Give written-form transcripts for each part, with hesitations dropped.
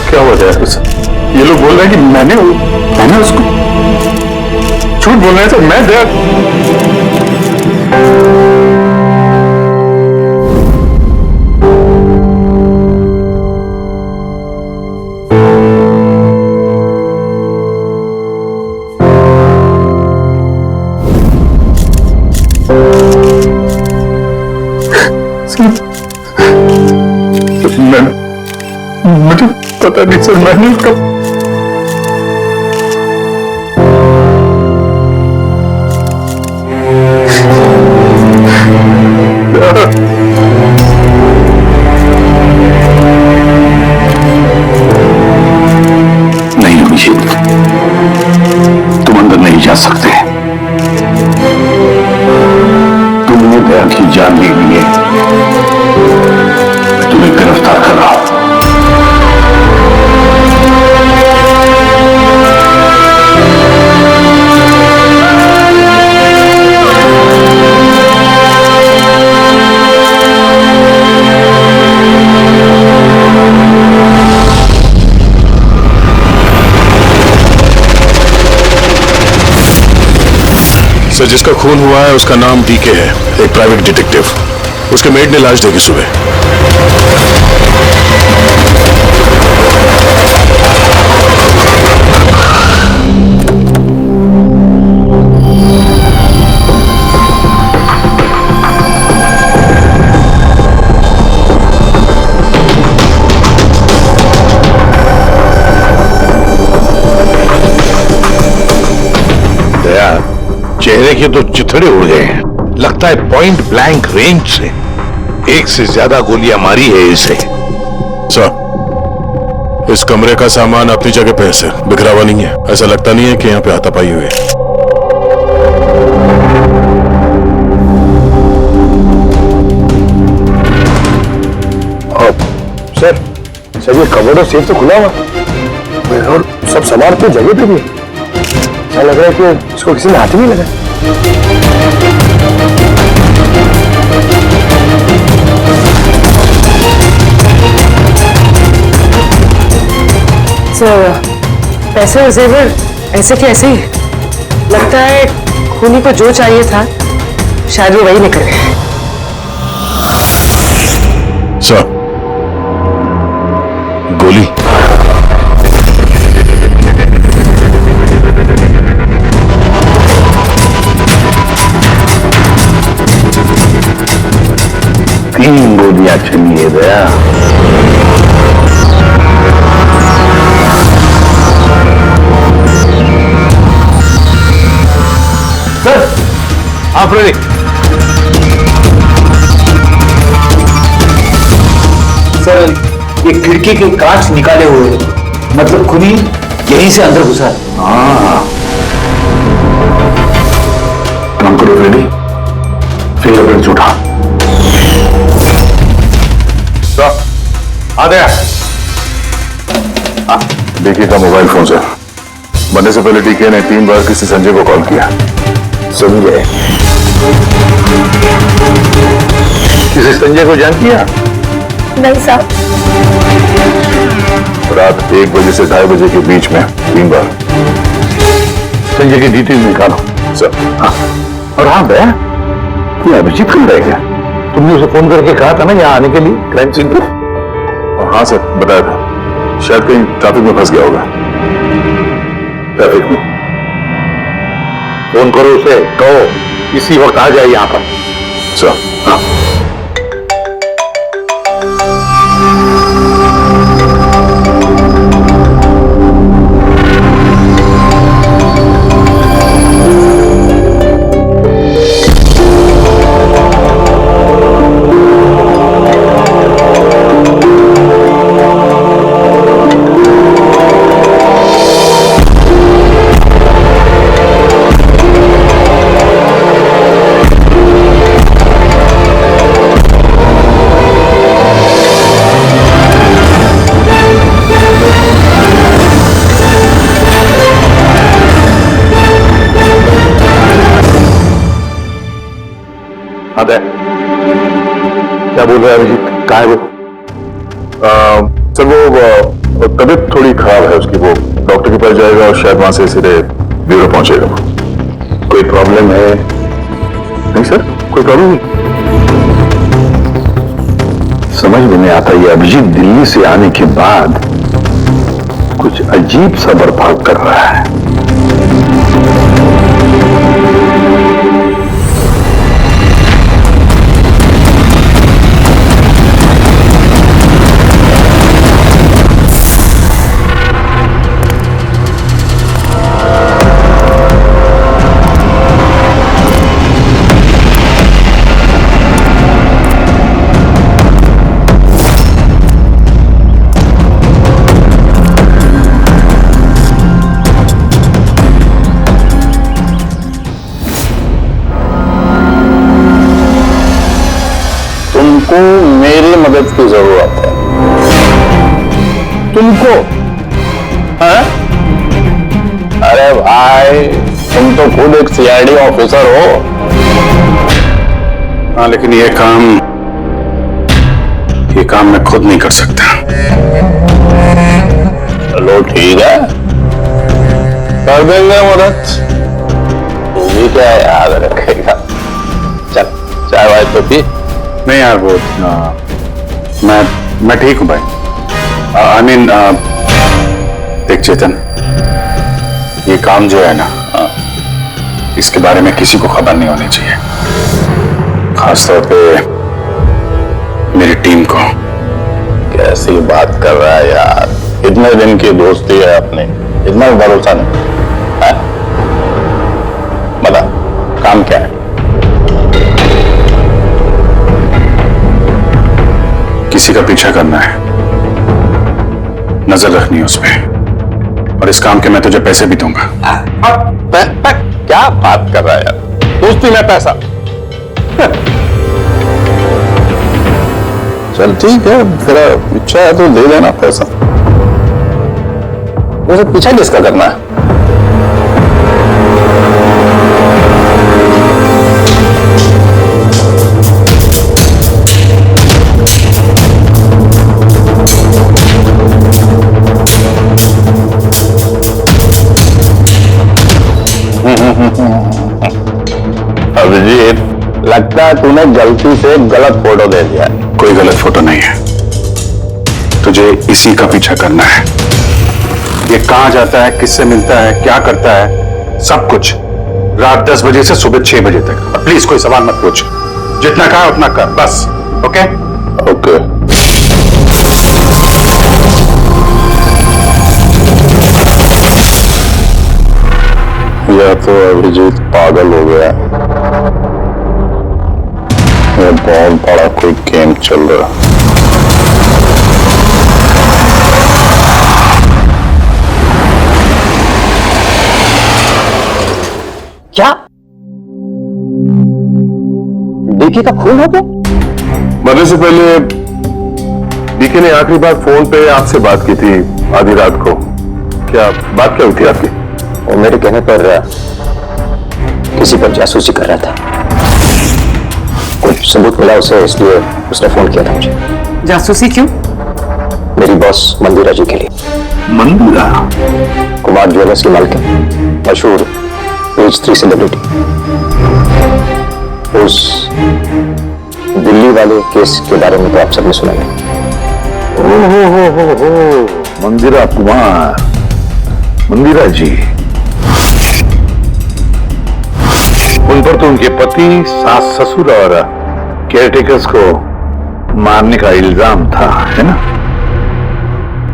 क्या हुआ था उसे? ये लोग बोल रहे हैं कि मैंने उसको झूठ बोल रहे थे। मैं दया मुझे पता नहीं सर, मैंने कब नहीं अभिषेक, तुम अंदर नहीं जा सकते। तुमने दया की जान ले ली है, तुम्हें गिरफ्तार कर रहा हूं। सर, जिसका खून हुआ है उसका नाम डीके है, एक प्राइवेट डिटेक्टिव। उसके मेड ने लाश देखी सुबह। चेहरे के तो चिथड़े उड़ गए हैं। लगता है पॉइंट ब्लैंक रेंज से एक से ज्यादा गोलियां मारी है इसे। सर, इस कमरे का सामान अपनी जगह पे है सर, बिखरा हुआ नहीं है। ऐसा लगता नहीं है कि यहाँ पे हाथापाई हुई है। सर ये कबर्ड और सेफ तो खुला हुआ और सब सामान तो जगह पे भी है। ऐसा लग रहा है कि इसको किसी ने हाथ ही नहीं लगा। सर, पैसे और जेवर ऐसे के ऐसे ही। लगता है खूनी को जो चाहिए था शायद वो वही निकल गए। सर, गोली। तीन गोलियां चली है दया। सर, आप रेडी? सर, ये खिड़की के कांच निकाले हुए हैं, मतलब खूनी यहीं से अंदर घुसा है। हाँ, काम करो रेडी, फिंगरप्रिंट उठा। आ गया। डीके का मोबाइल फोन सर। बनने से पहले डीके ने 3 बार किसी संजय को कॉल किया। संजय? किसी संजय को जानती है? नहीं साहब। रात 1 बजे से 2:30 बजे के बीच में 3 बार। संजय की डिटेल निकालो। सर। हाँ, और हाँ भैया, तू अभिजीत कब रह गया? तुमने उसे फोन करके कहा था ना यहाँ आने के लिए क्राइम सीन पर? हाँ सर, बताया था। शायद कहीं ट्रैफिक में फंस गया होगा। ट्रैफिक में? फोन करो उसे, कहो इसी वक्त आ जाए यहाँ पर। सर। हाँ। अबे क्या बोल रहा है अभिजीत? कहाँ है वो? सर वो तबीयत थोड़ी खराब है उसकी, वो डॉक्टर के पास जाएगा और शायद वहां से सीधे ब्यूरो पहुंचेगा। कोई प्रॉब्लम है? नहीं सर, कोई प्रॉब्लम नहीं। समझ में नहीं आता, ये अभिजीत दिल्ली से आने के बाद कुछ अजीब सा बर्ताव कर रहा है। तुमको मेरी मदद की जरूरत है। तुमको? हाँ? अरे भाई, तुम तो खुद एक सीआईडी ऑफिसर हो। हाँ, लेकिन ये काम मैं खुद नहीं कर सकता। चलो ठीक है, कर देंगे मदद। तू भी क्या याद रखेगा? चल चाय वाय तो पी। नहीं यार, वो मैं ठीक हूं भाई। आई मीन देख चेतन, ये काम जो है ना, इसके बारे में किसी को खबर नहीं होनी चाहिए, खासतौर पे मेरी टीम को। कैसी बात कर रहा है यार? इतने दिन की दोस्ती है अपनी, इतना भरोसा नहीं है? बता काम क्या है? किसी का पीछा करना है, नजर रखनी है उस पे, और इस काम के मैं तुझे पैसे भी दूंगा। क्या बात कर रहा है यार? दोस्ती में पैसा? चल ठीक है, तेरा इच्छा है तो दे देना पैसा। वैसे पीछा किसका करना है? अभिजीत, लगता है तूने गलती से गलत फोटो दे दिया है। कोई गलत फोटो नहीं है, तुझे इसी का पीछा करना है। ये कहां जाता है, किससे मिलता है, क्या करता है, सब कुछ रात 10 बजे से सुबह 6 बजे तक। प्लीज कोई सवाल मत पूछ, जितना कहा उतना कर बस। Okay okay. या तो अभिजीत पागल हो गया, ये बहुत बड़ा कोई गेम चल रहा है। क्या डीके का खून हो गया? मरने से पहले डीके ने आखिरी बार फोन पे आपसे बात की थी आधी रात को। क्या बात क्या हुई थी आपकी? वो मेरे कहने पर किसी पर जासूसी कर रहा था, कुछ सबूत मिला उसे, इसलिए उसने फोन किया था मुझे। जासूसी क्यों? मेरी बॉस मंदिरा जी के लिए। मंदिरा? कुमार ज्वेलर्स की मालकिन, मशहूर पेज 3 सेलिब्रिटी। उस दिल्ली वाले केस के बारे में तो आप सबने सुना है। हो मंदिरा कुमार, मंदिरा जी, उन पर तो उनके पति, सास ससुर और केयरटेकर्स को मारने का इल्जाम था, है ना?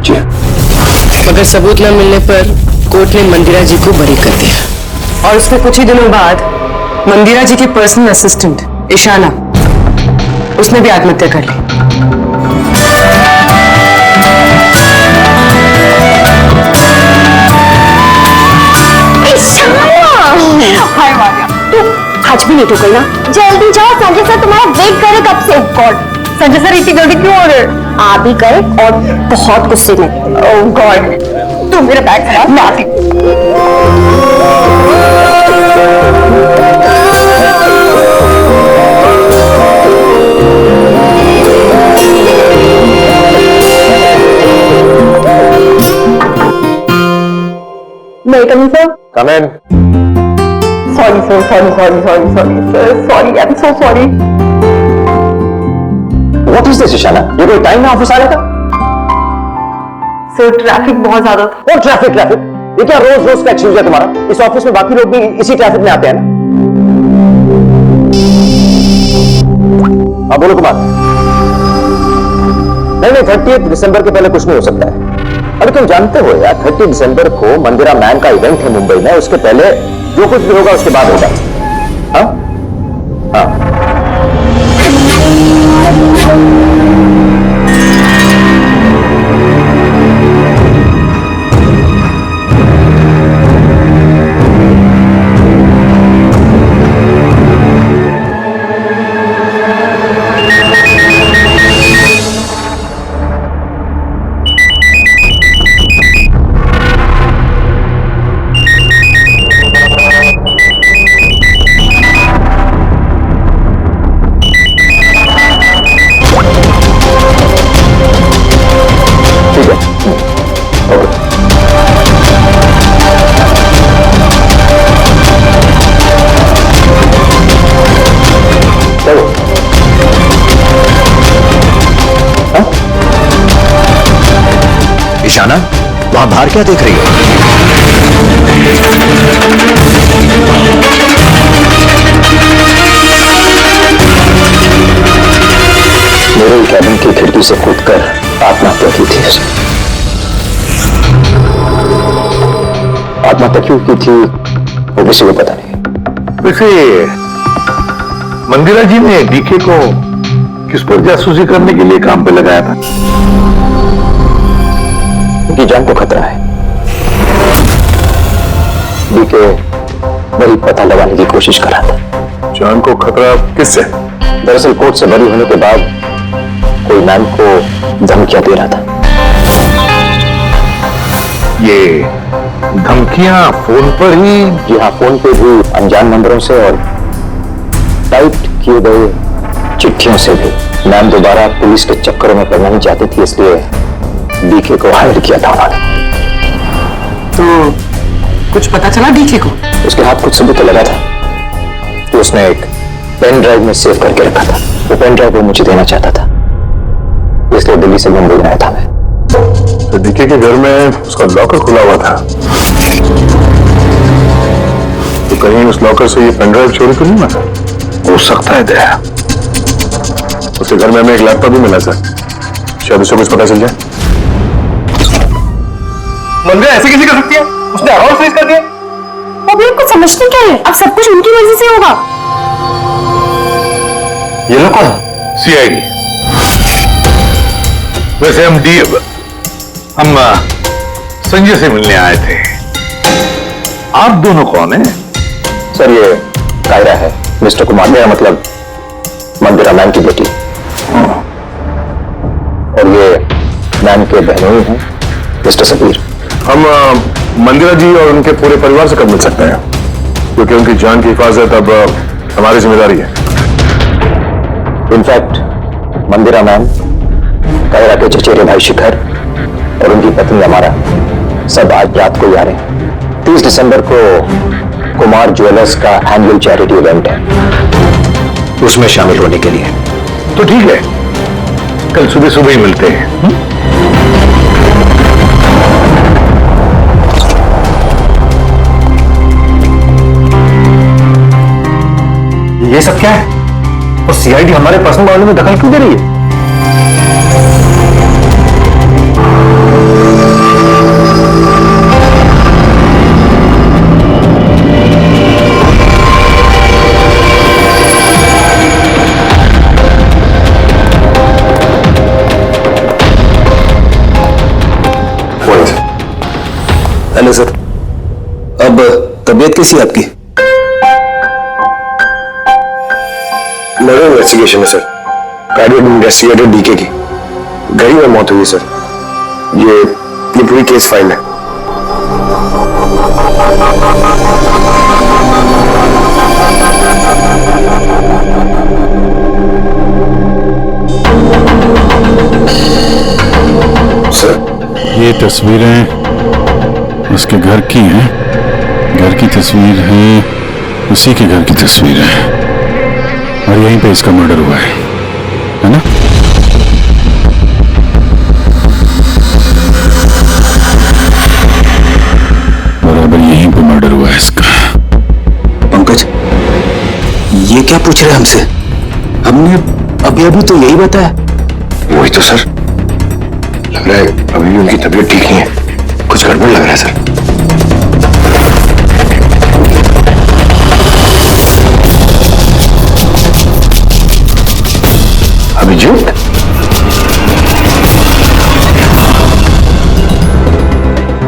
जी मगर सबूत न मिलने पर कोर्ट ने मंदिरा जी को बरी कर दिया और उसके कुछ ही दिनों बाद मंदिरा जी की पर्सनल असिस्टेंट ईशाना, उसने भी आत्महत्या कर ली। हाय मारिया, तू आज भी लेट हो गई ना? जल्दी जाओ, संजय सर तुम्हारा वेट करे कब से। गॉड, संजय सर इतनी जल्दी क्यों हो रहे? आ भी गए और बहुत गुस्से में। ओह गॉड, तू मेरा बैग खराब मैं आती। मैं come sir, come in. sorry sir, sorry, I'm so sorry. What is this, Ishana? ये कोई टाइम में ऑफिस आने का? सर ट्रैफिक बहुत ज्यादा था। और ट्रैफिक ये क्या रोज रोज का एक्सक्यूज है तुम्हारा? इस ऑफिस में बाकी लोग भी इसी ट्रैफिक में आते हैं ना? हाँ बोलो कुमार। नहीं, 30 दिसंबर के पहले कुछ नहीं हो सकता है। अरे तुम जानते हो यार, 30 दिसंबर को मंदिरा मैन का इवेंट है मुंबई में, उसके पहले जो कुछ भी होगा उसके बाद होगा। हाँ हाँ ईशाना, वहां बाहर क्या देख रही हो? मेरे कैबिन की खिड़की से कूदकर आत्महत्या की थी उसने। आत्महत्या क्यों की थी वो किसी को पता नहीं। वैसे मंदिरा जी ने डीके को किस पर जासूसी करने के लिए काम पे लगाया था? उनकी जान को खतरा है। डीके वही पता लगाने की कोशिश कर रहा था। जान को खतरा किससे? दरअसल कोर्ट से बरी होने के बाद कोई मैम को धमकियां दे रहा था। ये धमकियां फोन पर ही? जी हाँ, फोन पे भी, अनजान नंबरों से और टाइप किए गए चिट्ठियों से भी। मैम दोबारा पुलिस के चक्करों में पड़ना नहीं चाहती थी, इसलिए डीके को हायर किया था उन्होंने। तो कुछ पता चला डीके को? उसके हाथ कुछ सबूत लगा था कि उसने एक पेन ड्राइव में सेव करके रखा था। वो पेन ड्राइव वो मुझे देना चाहता था, इसलिए दिल्ली से मुंबई आया था मैं। तो डीके के घर में उसका लॉकर खुला हुआ था, तो कहीं उस लॉकर से ये पेन ड्राइव चोरी तो नहीं हुआ? हो सकता है दया। उसके घर में हमें एक लैपटॉप भी मिला सर, शायद उसे कुछ पता चल जाए। मंदिरा ऐसे कैसे कर सकती है? उसने अराउंड फ्रीज कर दिया। अभी आपको समझते क्या है? अब सब कुछ उनकी मर्जी से होगा। ये लोग कौन? सीआईडी। वैसे हम संजय से मिलने आए थे। आप दोनों कौन हैं? सर ये कायरा है, मिस्टर कुमार, मेरा मतलब मंदिरा मैम की बेटी, और ये मैम के बहनोई हैं मिस्टर सबीर। हम मंदिरा जी और उनके पूरे परिवार से कब मिल सकते हैं? क्योंकि उनकी जान की हिफाजत अब हमारी जिम्मेदारी है। इनफैक्ट मंदिरा मैम, कायरा के चचेरे भाई शिखर और उनकी पत्नी अमारा सब आज रात को ही आ रहे हैं। 30 दिसंबर को कुमार ज्वेलर्स का एनुअल चैरिटी इवेंट है, उसमें शामिल होने के लिए। तो ठीक है, कल सुबह सुबह ही मिलते हैं। ये सब क्या है? और सीआईडी हमारे पर्सनल मामले में दखल क्यों दे रही है? हेलो सर, अब तबीयत कैसी है आपकी? मर्डर इन्वेस्टिगेशन है सर, कार्डियक इन्वेस्टिगेटर डीके की गई में मौत हुई सर। ये पूरी केस फाइल है। सर, ये तस्वीरें उसके घर की हैं, घर की तस्वीर है, उसी के घर की तस्वीर है, और यहीं पे इसका मर्डर हुआ है ना? बराबर यहीं पे मर्डर हुआ है इसका। पंकज, ये क्या पूछ रहे हैं हमसे? हमने अभी अभी तो यही बताया। वही तो सर, लग रहा है अभी भी उनकी तबीयत ठीक नहीं है, कुछ गड़बड़ लग रहा है sir. Abhijeet,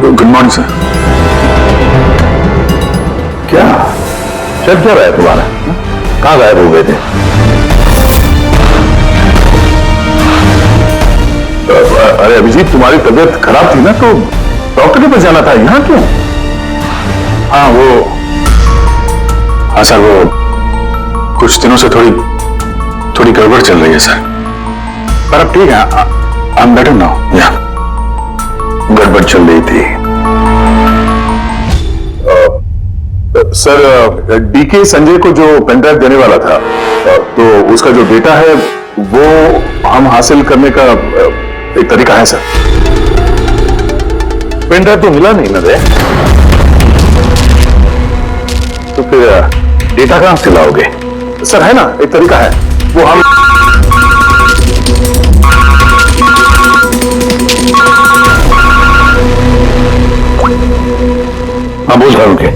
good morning sir. क्या चल क्या रहा है तुम्हारा? कहाँ गायब हो गए थे? अरे अभिजीत, तुम्हारी तबीयत खराब थी ना, तो डॉक्टर के पास जाना था, यहाँ क्यों? हाँ सर, वो कुछ दिनों से थोड़ी गड़बड़ चल रही है सर, पर अब ठीक है, आई एम बेटर नाउ। या गड़बड़ चल रही थी। सर, डीके संजय को जो पेनड्राइव देने वाला था, तो उसका जो डेटा है वो हम हासिल करने का एक तरीका है सर। पेनड्राइव तो मिला नहीं ना रे, तो फिर डेटा कहां से लाओगे? सर है ना, एक तरीका है, वो हम हाँ बोल रहा हूं के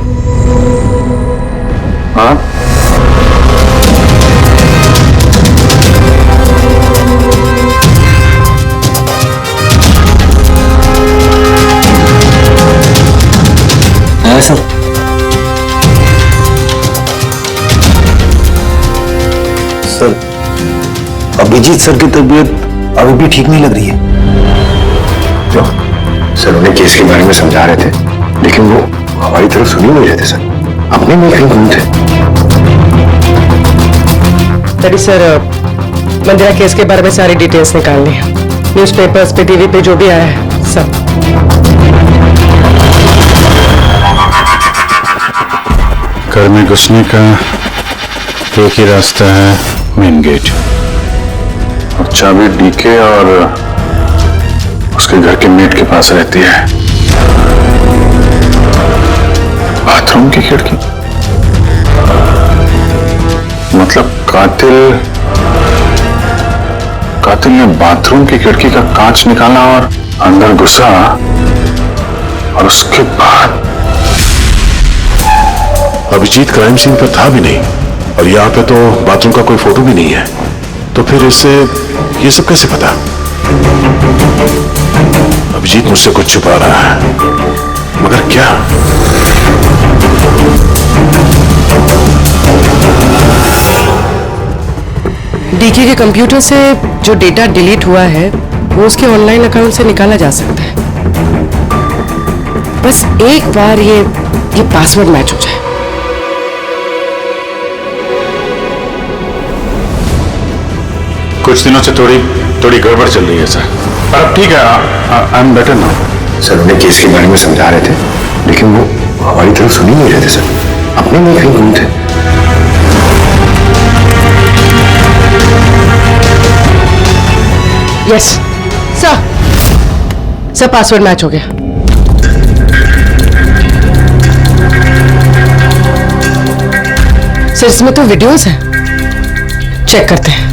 हाँ है सर। सर, अभिजीत सर की तबीयत अभी भी ठीक नहीं लग रही है। क्यों? सर उन्हें केस के बारे में समझा रहे थे, लेकिन वो हमारी तरफ सुन ही नहीं रहे थे सर, अपने में कहीं गुम थे। तभी सर, मंदिरा केस के बारे में सारी डिटेल्स निकाल ली, न्यूज़पेपर्स पे, टीवी पे जो भी आया है सब। घर में घुसने का एक ही रास्ता है, मेन गेट, और चाबी डीके और उसके घर के मेट के पास रहती है। बाथरूम की खिड़की, मतलब कातिल ने बाथरूम की खिड़की का कांच निकाला और अंदर घुसा, और उसके बाद अभिजीत क्राइम सीन पर था भी नहीं, और यहाँ पे तो बाथरूम का कोई फोटो भी नहीं है, तो फिर इससे ये सब कैसे पता? अभिजीत मुझसे कुछ छुपा रहा है, मगर क्या? डीके के कंप्यूटर से जो डेटा डिलीट हुआ है वो उसके ऑनलाइन अकाउंट से निकाला जा सकता है, बस एक बार ये पासवर्ड मैच हो जाए। कुछ दिनों से थोड़ी गड़बड़ चल रही है सर, पर अब ठीक है, I am better now. Sir उन्हें केस के बारे में समझा रहे थे, लेकिन वो हमारी तरफ सुन ही नहीं रहे थे सर, अपने में कहीं गुम थे। Yes sir, sir password match हो गया। सर इसमें तो वीडियोस हैं, चेक करते हैं।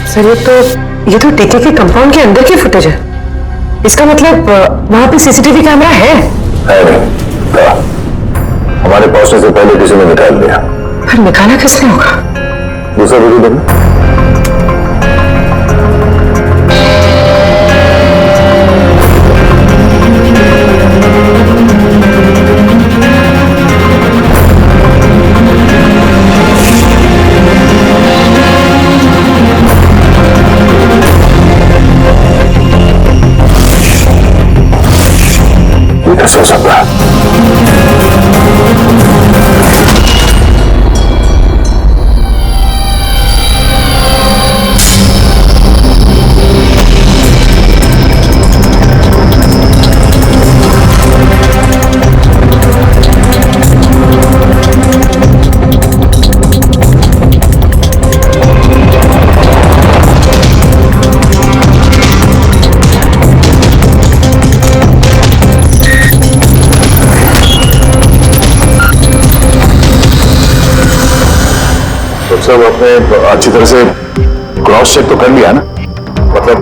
सर ये तो टीके के कंपाउंड के अंदर की फुटेज है। इसका मतलब वहां पे सीसीटीवी कैमरा है नहीं, हमारे पहुंचने से पहले किसी ने निकाल लिया। पर निकाला किसने होगा? दूसरा वीडियो देखना। कैसे हो सकता है? सब अपने अच्छी तरह से क्रॉस चेक तो कर लिया ना? मतलब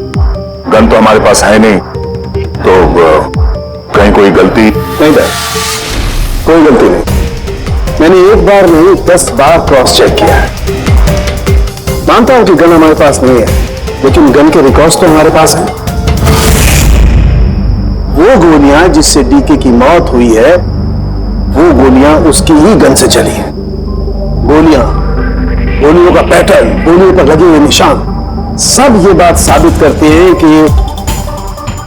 गन तो हमारे पास है नहीं, तो कहीं कोई गलती नहीं है? कोई गलती नहीं। मैंने एक बार नहीं 10 बार क्रॉस चेक किया है। मानता हूं कि गन हमारे पास नहीं है, लेकिन गन के रिकॉर्ड्स तो हमारे पास हैं। वो गोलियां जिससे डीके की मौत हुई है, वो गोलियां उसकी ही गन से चली है। गोलियों का पैटर्न, गोलियों पर लगे हुए निशान, सब ये बात साबित करते हैं कि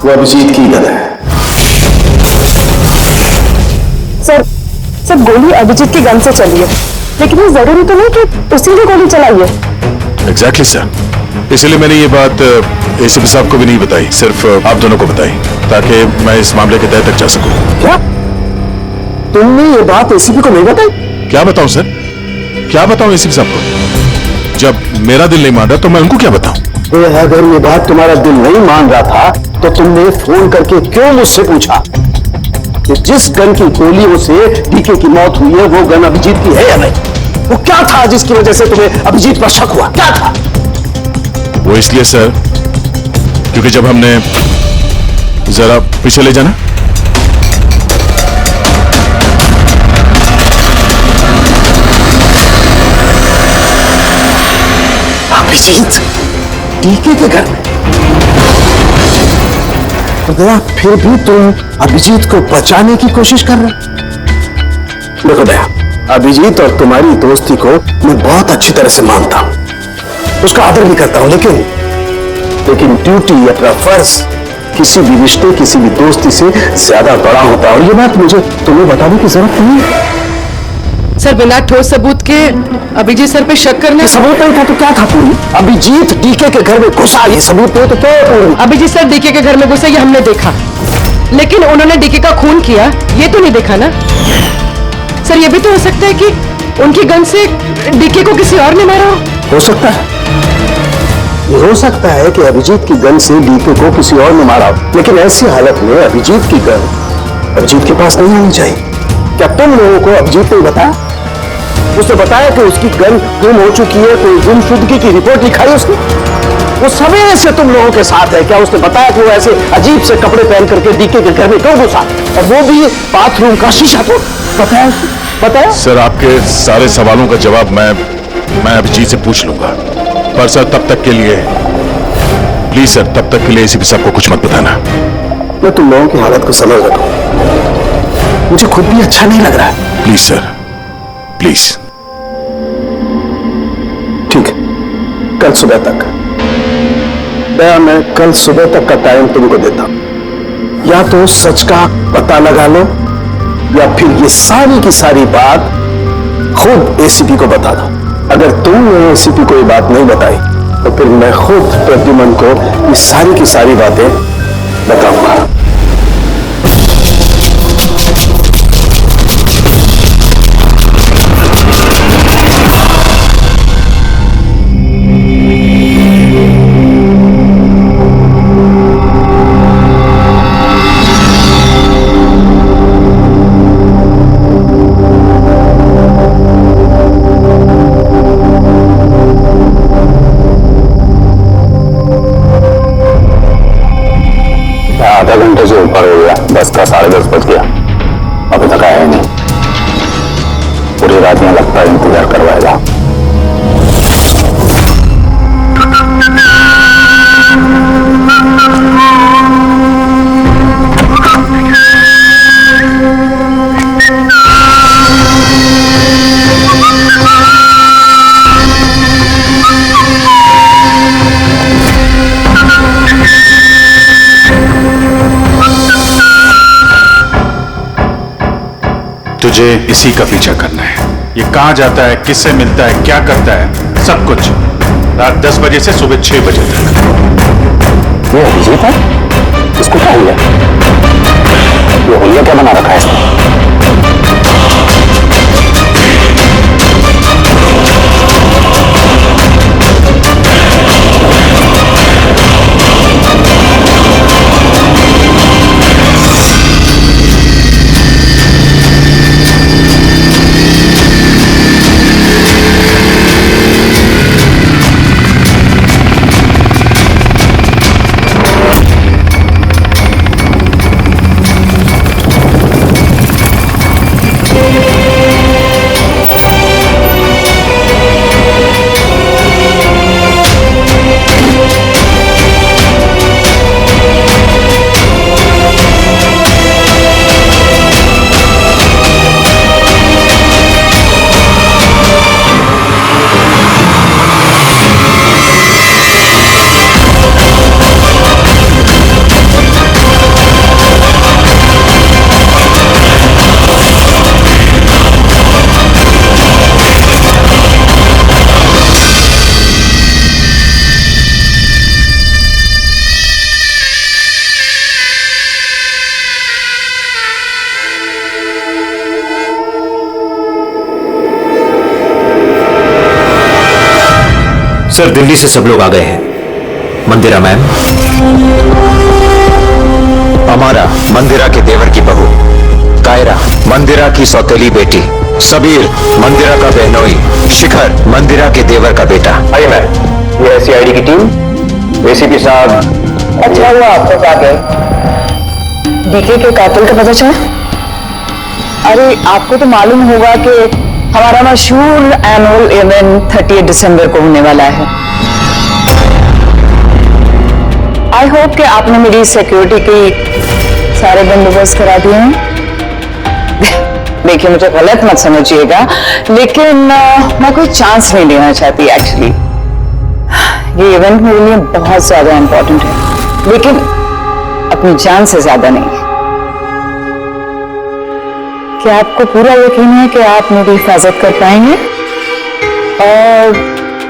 वो अभिजीत की गन है। सर गोली अभिजीत की गन से चली है, लेकिन ये जरूरी तो नहीं कि उसी ने गोली चलाई है। एग्जैक्टली सर, इसलिए मैंने ये बात एसीपी साहब को भी नहीं बताई, सिर्फ आप दोनों को बताई, ताकि मैं इस मामले के तह तक जा सकूं। क्या तुमने ये बात एसीपी को नहीं बताई? क्या बताऊं सर, क्या बताऊं एसीपी साहब को? जब मेरा दिल नहीं मान रहा तो मैं उनको क्या बताऊं? अगर ये बात तुम्हारा दिल नहीं मान रहा था तो तुमने फोन करके क्यों मुझसे पूछा कि जिस गन की गोलियों से डीके की मौत हुई है वो गन अभिजीत की है या नहीं? वो क्या था जिसकी वजह से तुम्हें अभिजीत पर शक हुआ? क्या था वो? इसलिए सर क्योंकि जब हमने, जरा पीछे ले जाना। अभिजीत डीके के घर में तो गया, फिर भी तुम अभिजीत को बचाने की कोशिश कर रहे। देखो दया, अभिजीत और तुम्हारी दोस्ती को मैं बहुत अच्छी तरह से मानता हूं, उसका आदर भी करता हूं, लेकिन ड्यूटी, अपना फर्ज किसी भी रिश्ते, किसी भी दोस्ती से ज्यादा बड़ा होता है, और ये बात मुझे तुम्हें बताने की जरूरत नहीं है। सर बिना ठोस सबूत के अभिजीत सर पे शक करना। सबूत नहीं था तो क्या था? पूरी अभिजीत डीके के घर में घुसा, ये सबूत नहीं तो क्या है? पूरी अभिजीत सर डीके के घर में घुसे, ये हमने देखा, लेकिन उन्होंने डीके का खून किया ये तो नहीं देखा ना। सर ये भी तो हो सकता है कि उनकी गन से डीके को किसी और ने मारा हो सकता है, ये हो सकता है कि अभिजीत की गन से डीके को किसी और ने मारा, लेकिन ऐसी हालत में अभिजीत की गन अभिजीत के पास नहीं आनी चाहिए। क्या तुम लोगों को अभिजीत ने बताया? उसने बताया कि उसकी गन गुम हो चुकी है, कोई गुमशुदगी की रिपोर्ट लिखाई उसने? वो सवेरे से तुम लोगों के साथ है, क्या उसने बताया कि वो ऐसे अजीब से कपड़े पहन करके डीके के घर में क्यों घुसा, और वो भी बाथरूम का शीशा तोड़? बताया? बताया सर, आपके सारे सवालों का जवाब मैं अभिजीत से पूछ लूंगा, पर सर तब तक के लिए प्लीज सर, तब तक के लिए एसीपी साहब को कुछ मत बताना। मैं तुम लोगों की हालत को समझ रहा हूं, मुझे खुद भी अच्छा नहीं लग रहा है। Please sir, please. ठीक है, कल सुबह तक मैं कल सुबह तक का टाइम तुमको देता हूं, या तो सच का पता लगा लो या फिर ये सारी की सारी बात खुद एसीपी को बता दो। अगर तुमने एसीपी को ये बात नहीं बताई तो फिर मैं खुद प्रद्युमन को ये सारी की सारी बातें बताऊंगा। आधा घंटे से ऊपर हो गया, 10 का 10:30 बज गया, अभी तक आया ही नहीं। पूरी रात में लगता है इंतजार करवाएगा। तुझे इसी का पीछा करना है। ये कहां जाता है, किससे मिलता है, क्या करता है, सब कुछ रात 10 बजे से सुबह 6 बजे तक। ये अभिजीत है? इसको क्या हुआ? ये होलिया क्या बना रखा है इसने? सर, दिल्ली से सब लोग आ गए हैं। मंदिरा मैम, अमारा मंदिरा के देवर की बहू, कायरा मंदिरा की सौतेली बेटी, सबीर मंदिरा का बहनोई, शिखर मंदिरा के देवर का बेटा। आइए मैम, ये है सीआईडी की टीम। एसीपी साहब, अच्छा हुआ आप लोग आ गए। डीके के कातिल का पता चला? अरे आपको तो मालूम होगा कि हमारा मशहूर एनुअल इवेंट 30 दिसंबर को होने वाला है। आई होप कि आपने मेरी सिक्योरिटी की सारे बंदोबस्त करा दिए हैं। देखिए, मुझे गलत मत समझिएगा, लेकिन मैं कोई चांस नहीं लेना चाहती एक्चुअली। ये इवेंट मेरे लिए बहुत ज्यादा इंपॉर्टेंट है, लेकिन अपनी जान से ज्यादा नहीं। क्या आपको पूरा यकीन है कि आप मेरी हिफाजत कर पाएंगे? और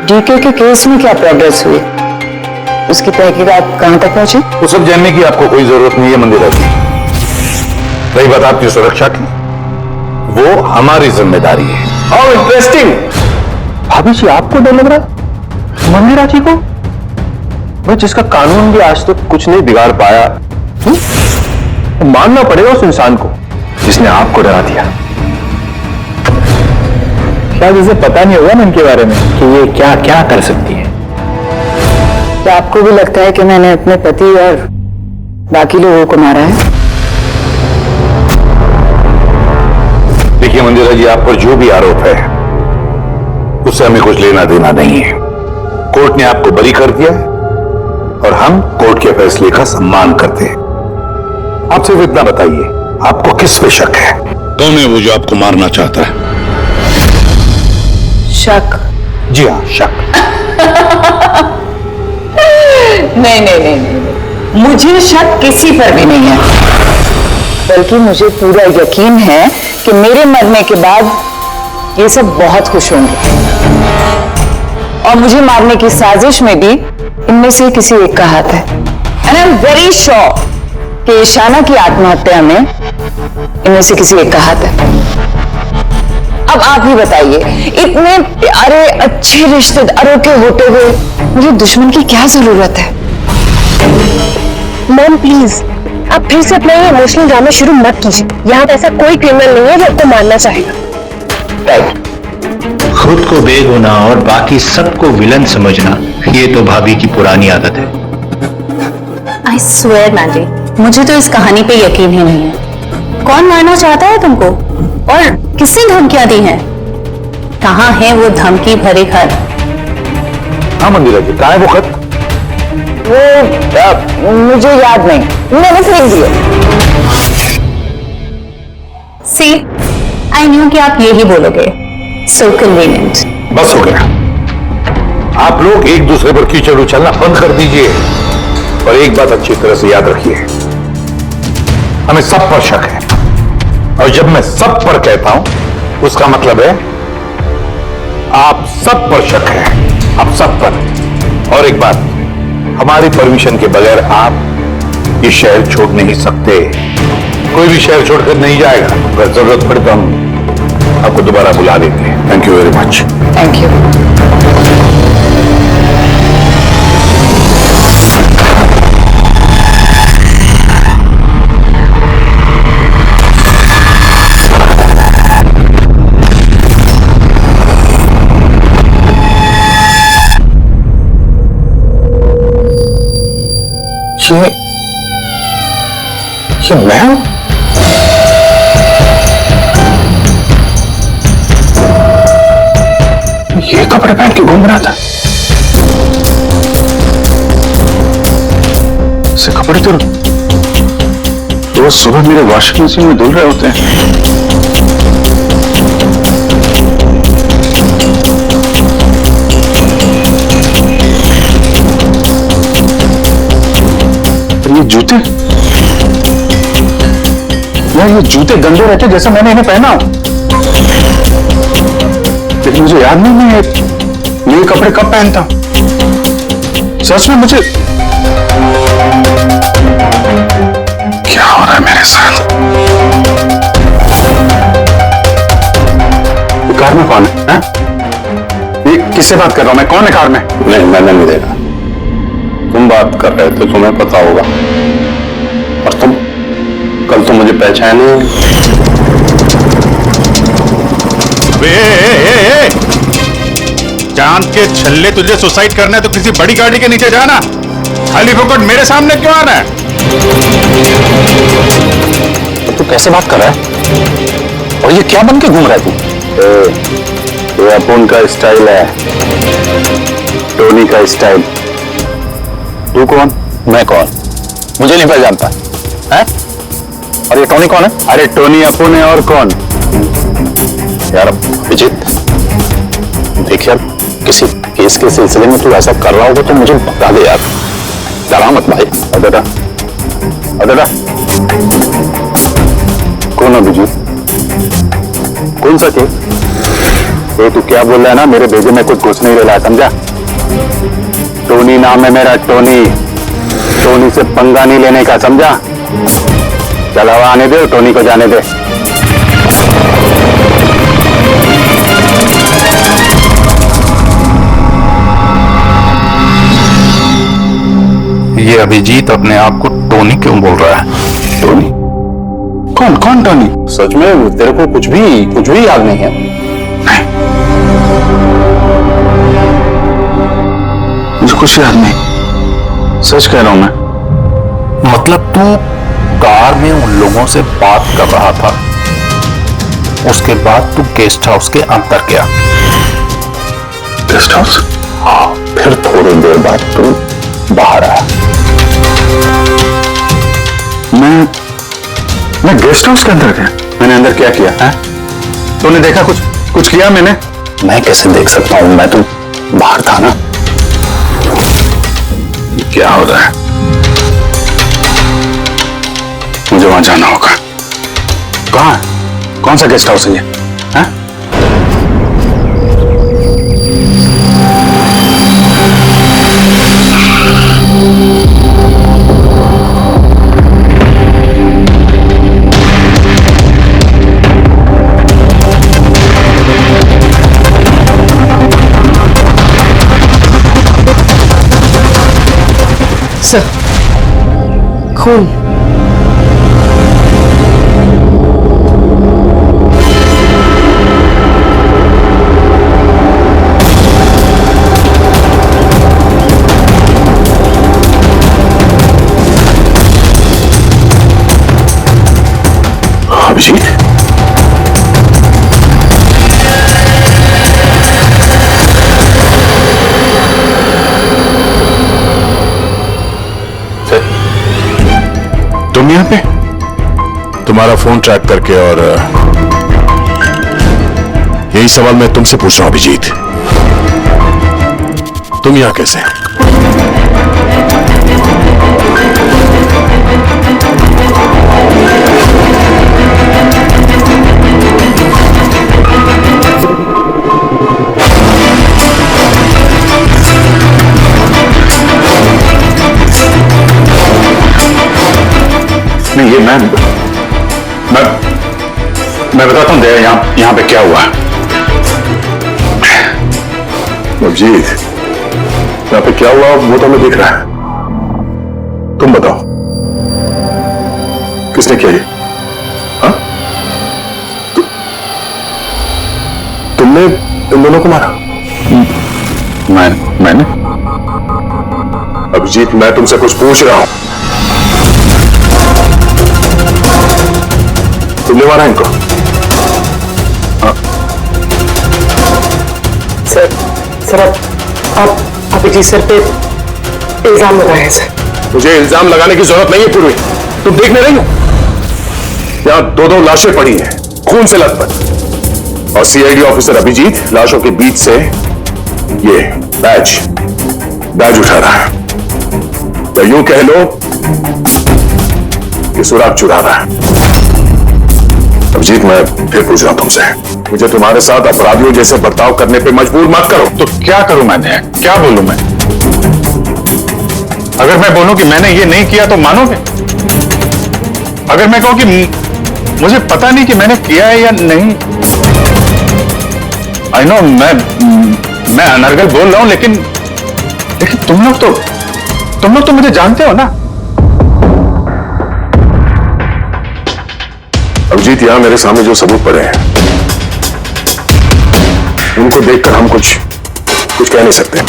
डीके के केस में क्या प्रोग्रेस हुई? उसकी तहकीकात कहां तक पहुंची? वो सब जानने की आपको कोई जरूरत नहीं है मंदिरा की। रही बात आपकी सुरक्षा की, वो हमारी जिम्मेदारी है। How interesting. भाभी जी, आपको डर लग रहा है मंदिरा जी को? भाई, जिसका कानून भी आज तक कुछ नहीं बिगाड़ पाया, मानना पड़ेगा उस इंसान को जिसने आपको डरा दिया। शायद इसे पता नहीं होगा ना इनके बारे में कि ये क्या क्या कर सकती है। क्या आपको भी लगता है कि मैंने अपने पति और बाकी लोगों को मारा है? देखिए मंदिरा जी, आप पर जो भी आरोप है उससे हमें कुछ लेना देना नहीं है। कोर्ट ने आपको बरी कर दिया और हम कोर्ट के फैसले का सम्मान करते हैं। आप सिर्फ इतना बताइए, आपको किस पे शक है? कौन है वो जो आपको मारना चाहता है? शक? जी हाँ, शक। नहीं, मुझे शक किसी पर भी नहीं है, बल्कि मुझे पूरा यकीन है कि मेरे मरने के बाद ये सब बहुत खुश होंगे और मुझे मारने की साजिश में भी इनमें से किसी एक का हाथ है। And I am very sure कि ईशाना की आत्महत्या में इनमें से किसी एक का हाथ है। अब आप ही बताइए, इतने प्यारे अच्छे रिश्तेदारों के होते हुए मुझे दुश्मन की क्या जरूरत है? मैम प्लीज, आप फिर से अपना ये इमोशनल ड्रामा शुरू मत कीजिए। यहाँ पे ऐसा कोई क्रिमिनल नहीं है जो आपको मारना चाहेगा। खुद को बेगुनाह और बाकी सबको विलन समझना, ये तो भाभी की पुरानी आदत है। आई स्वेयर मैंडी, मुझे तो इस कहानी पे यकीन ही नहीं है। कौन मारना चाहता है तुमको और किसने धमकियां दी हैं? कहाँ है वो धमकी भरे खत? हाँ मंदिरा जी, कहाँ है वो खत? वो मुझे याद नहीं, मैंने फेंक दिया। सी, आई न्यू कि आप यही बोलोगे। सो कन्वीनियंट। बस हो गया। आप लोग एक दूसरे पर कीचड़ उछलना बंद कर दीजिए और एक बात अच्छी तरह से याद रखिए, हमें सब पर शक है और जब मैं सब पर कहता हूं उसका मतलब है आप सब पर शक है, आप सब पर। और एक बात, हमारी परमिशन के बगैर आप ये शहर छोड़ नहीं सकते। कोई भी शहर छोड़कर नहीं जाएगा। अगर जरूरत पड़े तो हम आपको दोबारा बुला देंगे। Thank you very much. Thank you. ये मैं हूं? ये कपड़े पहन के घूम रहा था। से कपड़े तो रोज सुबह मेरे वॉशिंग मशीन में धुल रहे होते हैं। ये जूते, यार ये जूते गंदे रहते जैसे मैंने इन्हें पहना हो। लेकिन मुझे याद नहीं मैं ये कपड़े कब पहनता। सच में मुझे क्या हो रहा है मेरे साथ? ये कार में कौन है? ये किससे बात कर रहा हूं मैं? कौन है कार में? नहीं, मैंने नहीं देखा। तुम बात कर रहे थे, तुम्हें पता होगा। और तुम कल तो मुझे पहचाने। चांद के छल्ले, तुझे सुसाइड करना है तो किसी बड़ी गाड़ी के नीचे जाना। खाली फोकट मेरे सामने क्यों आना है? तो तू कैसे बात कर रहा है? और ये क्या बन के घूम रहा है तू? ये अपुन का स्टाइल है, टोनी का स्टाइल। तू कौन? मैं कौन? मुझे नहीं पहचानता है? और ये टोनी कौन है? अरे टोनी अपुन है और कौन? यार अभिजीत, देख यार, किसी केस के सिलसिले में तू ऐसा कर रहा होगा तो मुझे बता दे यार। डरा मत भाई। अदरा अदरा कौन अभिजीत? कौन सा केस? तो तू क्या बोल रहा है ना, मेरे भेजे में कुछ घुस नहीं रहा है, समझा? टोनी नाम है मेरा, टोनी। टोनी से पंगा नहीं लेने का, समझा? चल हवा आने दे, टोनी को जाने दे। ये अभिजीत अपने आप को टोनी क्यों बोल रहा है? टोनी? कौन कौन टोनी? सच में तेरे को कुछ भी याद नहीं है? नहीं, मुझे कुछ याद नहीं, सच कह रहा हूं मैं। मतलब तू कार में उन लोगों से बात कर रहा था, उसके बाद तू गेस्ट हाउस के अंदर गया। Guest house? हाँ, फिर थोड़ी देर बाद तू बाहर आया। मैं गेस्ट हाउस के अंदर गया? मैंने अंदर क्या किया है? तूने देखा कुछ किया मैंने? मैं कैसे देख सकता हूं, मैं तो बाहर था ना। क्या हो रहा है? मुझे वहां जाना होगा। कहां? कौन सा गेस्ट हाउस है ये? है? सर, खून। अभिजीत, तुम यहां पे? तुम्हारा फोन ट्रैक करके, और यही सवाल मैं तुमसे पूछ रहा हूं अभिजीत, तुम यहां कैसे? नहीं, ये मैं बताता हूं दया, यहां पे क्या हुआ। अभिजीत, यहां पे क्या हुआ वो तो हमें दिख रहा है, तुम बताओ किसने किया ये? हाँ? तुमने इन दोनों को मारा? मैंने? अभिजीत, मैं तुमसे कुछ पूछ रहा हूं। तुमने मारा इनको? सर आप अभिजीत सर पे इल्जाम लगाए हैं सर। मुझे इल्जाम लगाने की जरूरत नहीं है पूर्वी, तुम देख नहीं रही हो? यहां दो लाशें पड़ी हैं, खून से लथपथ, और सीआईडी ऑफिसर अभिजीत लाशों के बीच से ये बैज उठा रहा है, या यूं कह लो कि सुराग चुरा रहा है। अभिजीत, मैं फिर पूछ रहा हूं तुमसे, मुझे तुम्हारे साथ अपराधियों जैसे बर्ताव करने पे मजबूर मत करो। तो क्या करूं मैंने? क्या बोलूं मैं? अगर मैं बोलूं कि मैंने ये नहीं किया तो मानोगे? अगर मैं कहूं कि मुझे पता नहीं कि मैंने किया है या नहीं? आई नो मैं अनर्गल बोल रहा हूं, लेकिन तुम लोग तो मुझे जानते हो ना। अभिजीत, यहां मेरे सामने जो सबूत पड़े हैं उनको देखकर हम कुछ कह नहीं सकते।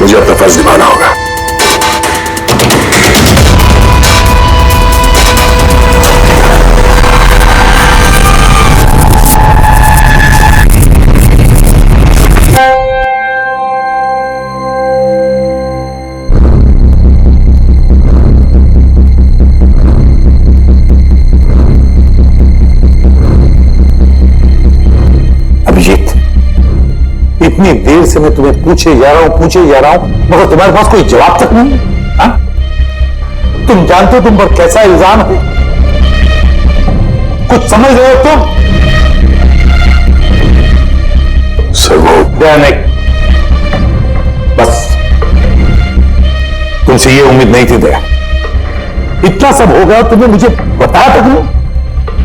मुझे अपना फर्ज निभाना होगा। इतनी देर से मैं तुम्हें पूछे जा रहा हूं, मगर तुम्हारे पास कोई जवाब तक नहीं है। हाँ? तुम जानते हो तुम पर कैसा इल्जाम है? कुछ समझ रहे हो तुम? सर वो नहीं, बस तुमसे ये उम्मीद नहीं थी दया। इतना सब हो गया, तुमने मुझे बताया तक नहीं?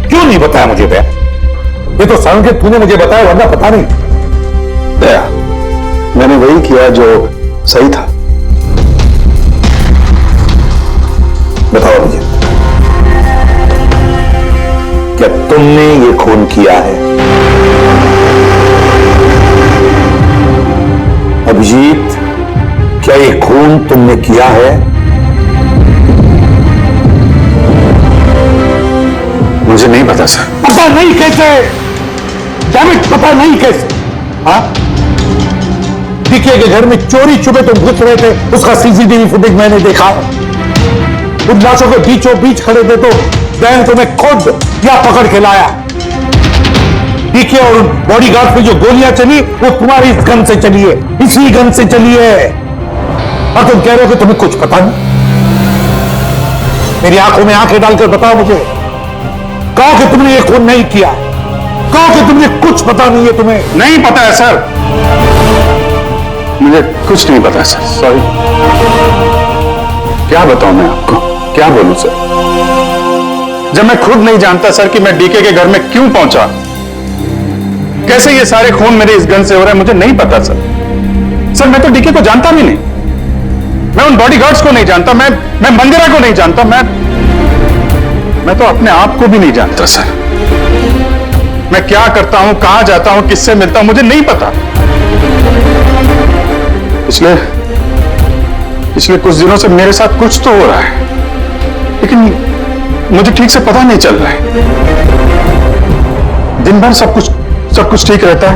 क्यों नहीं बताया मुझे दया? ये तो समझ के तूने मुझे बताया, वरना पता नहीं। दया, मैंने वही किया जो सही था। बताओ मुझे, क्या तुमने ये खून किया है? अभिजीत, क्या ये खून तुमने किया है? मुझे नहीं पता सर। पता नहीं कैसे? डैमेट, पता नहीं कैसे? हाँ? डीके के घर में चोरी छुपे तुम घुस रहे थे, उसका सीसीटीवी फुटेज मैंने देखा। उन लाशों के बीचों बीच खड़े थे तो बहन तुम्हें खुद या पकड़ के लाया। डीके और बॉडीगार्ड पे जो गोलियां चली वो तुम्हारी इस गन से चली है, इसी गन से चली है। और तुम कह रहे हो कि तुम्हें कुछ पता नहीं? मेरी आंखों में आंखें डालकर बताओ मुझे, कहो कि तुमने ये खून नहीं किया, कहो कि तुमने कुछ पता नहीं है। तुम्हें नहीं पता है सर, मुझे कुछ नहीं पता सर, सॉरी। क्या बताऊं मैं आपको, क्या बोलूं सर, जब मैं खुद नहीं जानता सर कि मैं डीके के घर में क्यों पहुंचा, कैसे ये सारे खून मेरे इस गन से हो रहे हैं, मुझे नहीं पता सर। सर मैं तो डीके को जानता भी नहीं, मैं उन बॉडीगार्ड्स को नहीं जानता, मैं मंदिरा को नहीं जानता, मैं तो अपने आप को भी नहीं जानता सर। मैं क्या करता हूं, कहां जाता हूं, किससे मिलता हूं, मुझे नहीं पता। पिछले कुछ दिनों से मेरे साथ कुछ तो हो रहा है, लेकिन मुझे ठीक से पता नहीं चल रहा है। दिन भर सब कुछ ठीक रहता है।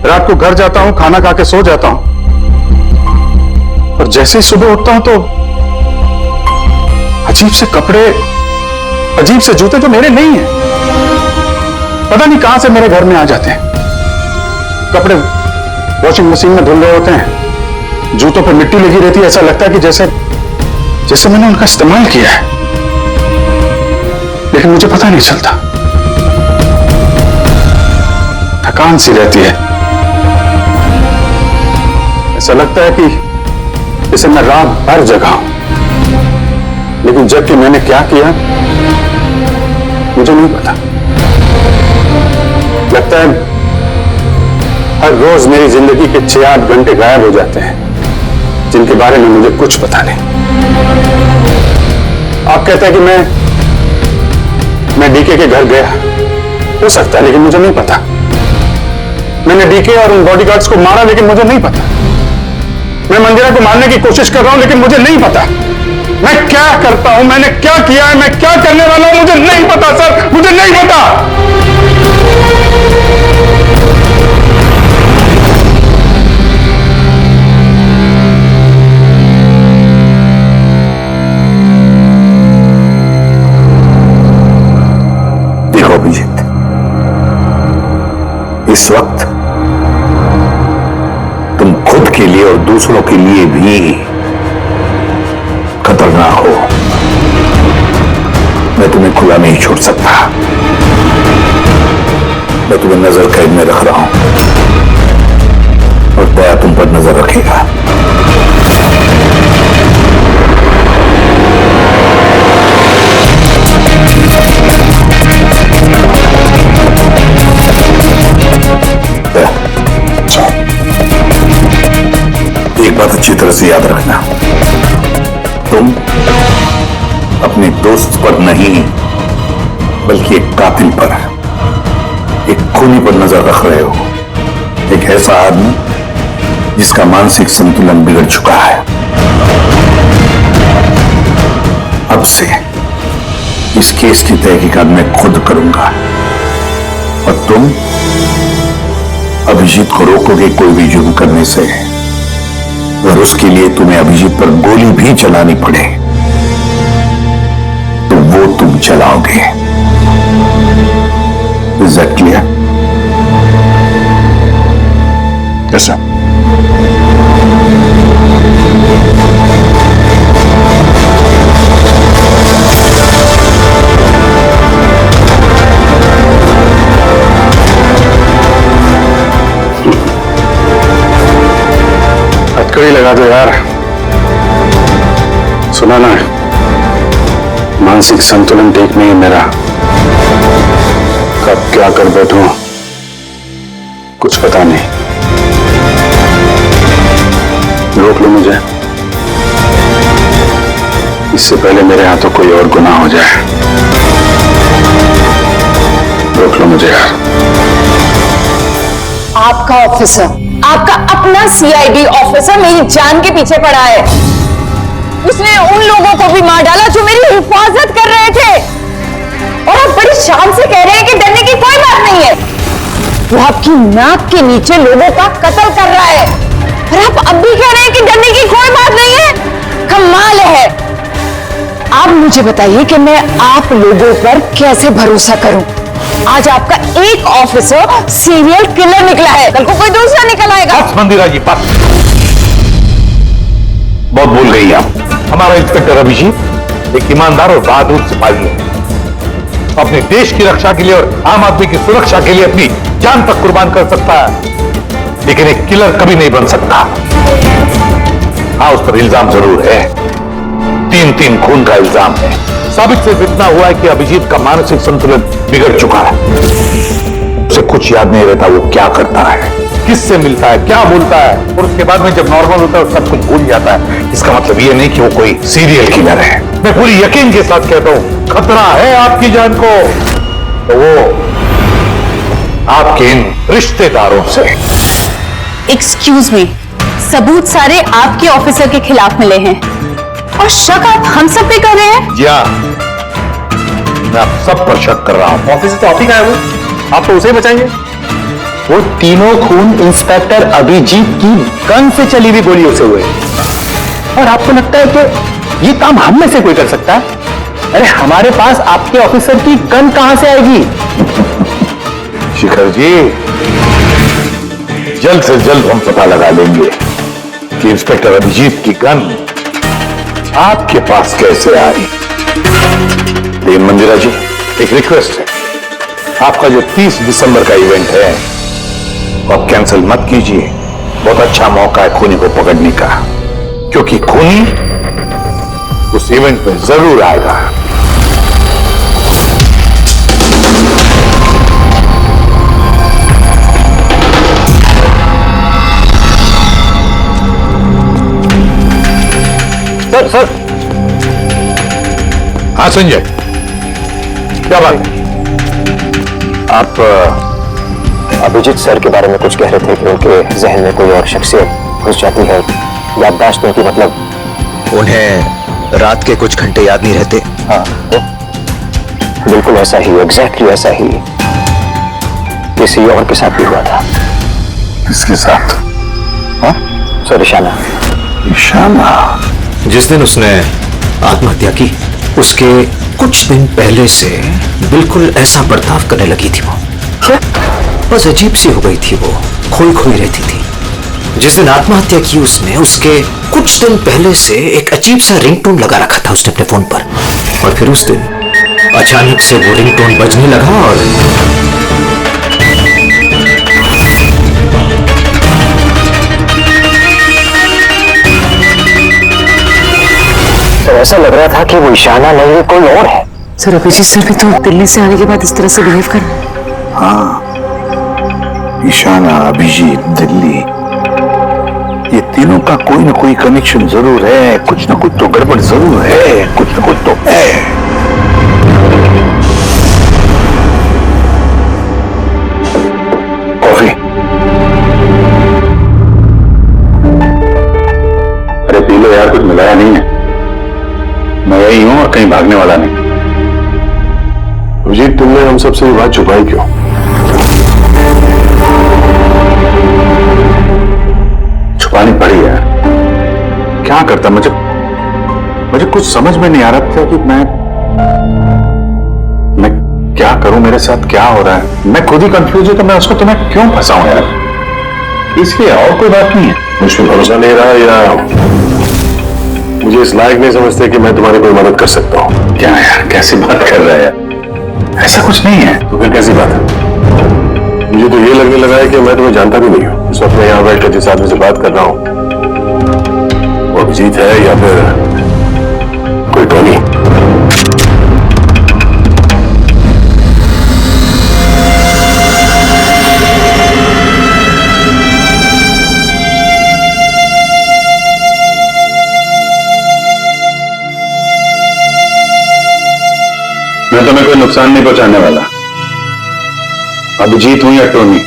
रात को घर जाता हूं, खाना खा के सो जाता हूं, और जैसे ही सुबह उठता हूं तो अजीब से कपड़े, अजीब से जूते जो मेरे नहीं हैं, पता नहीं कहां से मेरे घर में आ जाते हैं। कपड़े वॉशिंग मशीन में धुल रहे होते हैं, जूतों पर मिट्टी लगी रहती है, ऐसा लगता है कि जैसे मैंने उनका इस्तेमाल किया है, लेकिन मुझे पता नहीं चलता। थकान सी रहती है, ऐसा लगता है कि जैसे मैं रात भर जगा हूं, लेकिन जबकि मैंने क्या किया मुझे नहीं पता। लगता है हर रोज मेरी जिंदगी के 6-8 घंटे गायब हो जाते हैं, जिनके बारे में मुझे कुछ पता नहीं। आप कहते हैं कि मैं डीके के घर गया, हो सकता है, लेकिन मुझे नहीं पता। मैंने डीके और उन बॉडीगार्ड्स को मारा, लेकिन मुझे नहीं पता। मैं मंदिरा को मारने की कोशिश कर रहा हूं, लेकिन मुझे नहीं पता। मैं क्या करता हूं, मैंने क्या किया है, मैं क्या करने वाला हूं, मुझे नहीं पता सर, मुझे नहीं पता। देखो अभिजीत, इस वक्त तुम खुद के लिए और दूसरों के लिए भी खतरनाक हो। मैं तुम्हें खुला नहीं छोड़ सकता। मैं तुम्हें नजर कैद में रख रहा हूं, और दया तुम पर नजर रखेगा। एक बात अच्छी तरह से याद रखना, तुम अपने दोस्त पर नहीं, बल्कि एक कातिल पर, एक खूनी पर नजर रख रहे हो। एक ऐसा आदमी जिसका मानसिक संतुलन बिगड़ चुका है। अब से इस केस की तहकीकात मैं खुद करूंगा, और तुम अभिजीत को रोकोगे कोई भी जुर्म करने से, और उसके लिए तुम्हें अभिजीत पर गोली भी चलानी पड़े तो वो तुम चलाओगे। Is that clear? Yes sir. हथकड़ी लगा दो यार। सुना ना, मानसिक संतुलन ठीक नहीं है मेरा। कब क्या कर बैठूं कुछ पता नहीं। रोक लो मुझे, इससे पहले मेरे हाथों कोई और गुनाह हो जाए। रोक लो मुझे यार। आपका ऑफिसर, आपका अपना सीआईडी ऑफिसर मेरी जान के पीछे पड़ा है। उसने उन लोगों को भी मार डाला जो मेरी हिफाजत कर रहे थे, और आप बड़ी शान से कह रहे हैं कि डरने की कोई बात नहीं है। वो आपकी नाक के नीचे लोगों का कत्ल कर रहा है, और आप अब भी कह रहे हैं कि डरने की कोई बात नहीं है। कमाल है। आप मुझे बताइए कि मैं आप लोगों पर कैसे भरोसा करूं। आज आपका एक ऑफिसर सीरियल किलर निकला है, कल को कोई दूसरा निकल आएगा। बस मंदिरा जी, बस। बहुत भूल गई आप। हमारा इंस्पेक्टर अभिजीत एक ईमानदार और बहादुर सिपाही है। अपने देश की रक्षा के लिए और आम आदमी की सुरक्षा के लिए अपनी जान तक कुर्बान कर सकता है, लेकिन एक किलर कभी नहीं बन सकता। हाँ, उस पर इल्जाम जरूर है, 3 खून का इल्जाम है। साबित सिर्फ इतना हुआ है कि अभिजीत का मानसिक संतुलन बिगड़ चुका है। उसे कुछ याद नहीं रहता वो क्या करता है, किससे मिलता है, क्या बोलता है, और उसके बाद में जब नॉर्मल होता है सब कुछ भूल जाता है। इसका मतलब ये नहीं कि वो कोई सीरियल किलर है। मैं पूरी यकीन के साथ कहता हूं, खतरा है आपकी जान को, तो वो आपके इन रिश्तेदारों से। एक्सक्यूज मी, सबूत सारे आपके ऑफिसर के खिलाफ मिले हैं, और शक आप हम सब पे कर रहे हैं? या मैं आप सब पर शक कर रहा हूं। ऑफिस से तो आप ही गए हुए, आप तो उसे ही बचाएंगे। वो तीनों खून इंस्पेक्टर अभिजीत की गन से चली हुई गोलियों से हुए, और आपको लगता है कि ये काम हम में से कोई कर सकता है? अरे हमारे पास आपके ऑफिसर की गन कहां से आएगी? शिखर जी, जल्द से जल्द हम पता लगा लेंगे कि इंस्पेक्टर अभिजीत की गन आपके पास कैसे आई। लेकिन मंदिरा जी, एक रिक्वेस्ट है, आपका जो 30 दिसंबर का इवेंट है आप कैंसिल मत कीजिए। बहुत अच्छा मौका है खूनी को पकड़ने का, क्योंकि खूनी उस इवेंट में जरूर आएगा। Sir sir. हाँ संजय, क्या बात है? आप अभिजीत सर के बारे में कुछ कह रहे थे कि उनके जहन में कोई और शख्सियत घुस जाती है, याददाश्त उनकी, मतलब उन्हें रात के कुछ घंटे याद नहीं रहते। हाँ, बिल्कुल ऐसा ही, एग्जैक्टली ऐसा ही किसी और के साथ भी हुआ था। किसके साथ? हाँ? सर, ईशाना। ईशाना? जिस दिन उसने आत्महत्या की उसके कुछ दिन पहले से बिल्कुल ऐसा बर्ताव करने लगी थी वो। क्या? बस अजीब सी हो गई थी वो, खोई खोई रहती थी। जिस दिन आत्महत्या की उसने, उसके कुछ दिन पहले से एक अजीब सा रिंगटोन लगा रखा था उसने अपने फोन पर, और फिर उस दिन अचानक से वो रिंगटोन बजने लगा और तो ऐसा लग रहा था कि वो ईशाना नहीं, कोई और है। सर, अभिजीत सर भी तो दिल्ली से आने के बाद इस तरह से बिहेव कर रहे हैं। हाँ, ईशाना, अभिजीत, दिल्ली, ये तीनों का कोई ना कोई कनेक्शन जरूर है। कुछ ना कुछ तो गड़बड़ जरूर है, कुछ ना कुछ तो है। कॉफी? अरे पी लो यार, कुछ मिलाया नहीं है। मैं यही हूं और कहीं भागने वाला नहीं। अभिजीत, तुमने हम सबसे ये बात छुपाई क्यों? छुपानी पड़ी यार, क्या करता? मुझे कुछ समझ में नहीं आ रहा था कि मैं क्या करूं, मेरे साथ क्या हो रहा है। मैं खुद ही कंफ्यूज हूं, तो मैं उसको तुम्हें क्यों फंसाऊं यार? इसलिए और कोई बात नहीं है। मुझ पर भरोसा नहीं रहा या मुझे इस लायक नहीं समझते कि मैं तुम्हारी कोई मदद कर सकता हूं? क्या यार, कैसी बात कर रहा है यार? ऐसा कुछ नहीं है। तो फिर कैसी बात है? मुझे तो ये लगने लगा है कि मैं तुम्हें जानता भी नहीं हूं। इस वक्त मैं यहां बैठकर जिस आदमी से बात कर रहा हूं वो अभिजीत है या फिर कोई टोनी। मैं तुम्हें कोई नुकसान नहीं पहुंचाने वाला। अभिजीत हूं या टोनी,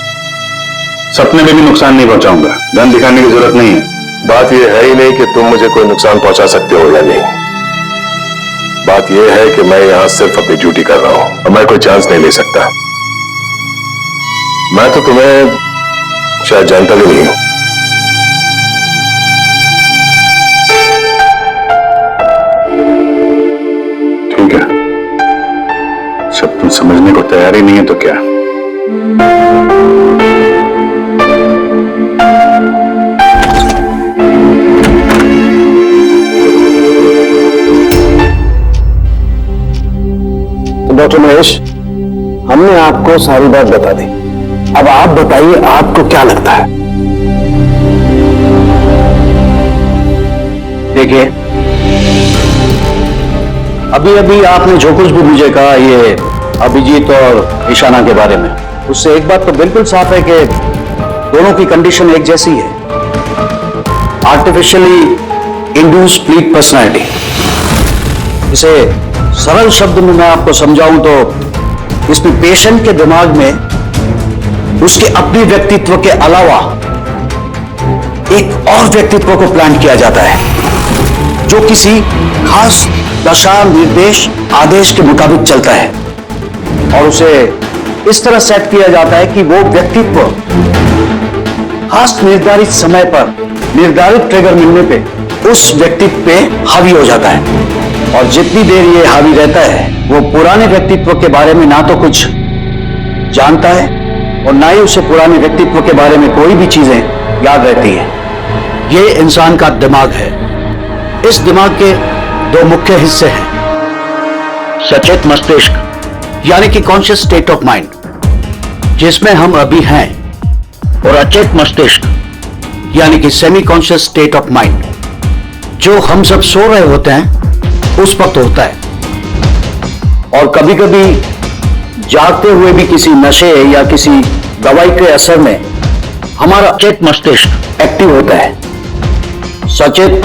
सपने में भी नुकसान नहीं पहुंचाऊंगा। धन दिखाने की जरूरत नहीं है। बात यह है ही नहीं कि तुम मुझे कोई नुकसान पहुंचा सकते हो या नहीं। बात यह है कि मैं यहां सिर्फ अपनी ड्यूटी कर रहा हूं और मैं कोई चांस नहीं ले सकता। मैं तो तुम्हें शायद जानता भी नहीं हूं। ठीक है, सब तुम समझने को तैयार ही नहीं है तो क्या? तो डॉक्टर महेश, हमने आपको सारी बात बता दी। अब आप बताइए, आपको क्या लगता है? देखिए, अभी अभी आपने जो कुछ भी मुझे कहा ये अभिजीत और ईशाना के बारे में, उससे एक बात तो बिल्कुल साफ है कि दोनों की कंडीशन एक जैसी है। Artificially induce split personality. इसे सरल शब्द में मैं आपको समझाऊं तो इसमें पेशेंट के दिमाग में उसके अपने व्यक्तित्व के अलावा एक और व्यक्तित्व को प्लांट किया जाता है। जो किसी खास दशा, निर्देश, आदेश के मुताबिक चलता है और उसे इस तरह सेट किया जाता है कि वो व्यक्तित्व खास निर्धारित समय पर निर्धारित ट्रिगर मिलने पे उस व्यक्तित्व पे हावी हो जाता है। और जितनी देर ये हावी रहता है वो पुराने व्यक्तित्व के बारे में ना तो कुछ जानता है और ना ही उसे पुराने व्यक्तित्व के बारे में कोई भी चीजें याद रहती है। ये इंसान का दिमाग है। इस दिमाग के दो मुख्य हिस्से हैं, सचेत मस्तिष्क यानी कि कॉन्शियस स्टेट ऑफ माइंड, जिसमें हम अभी हैं, और अचेत मस्तिष्क यानी कि semi conscious state of mind, जो हम सब सो रहे होते हैं उस वक्त होता है। और कभी कभी जागते हुए भी किसी नशे या किसी दवाई के असर में हमारा अचेत मस्तिष्क एक्टिव होता है। सचेत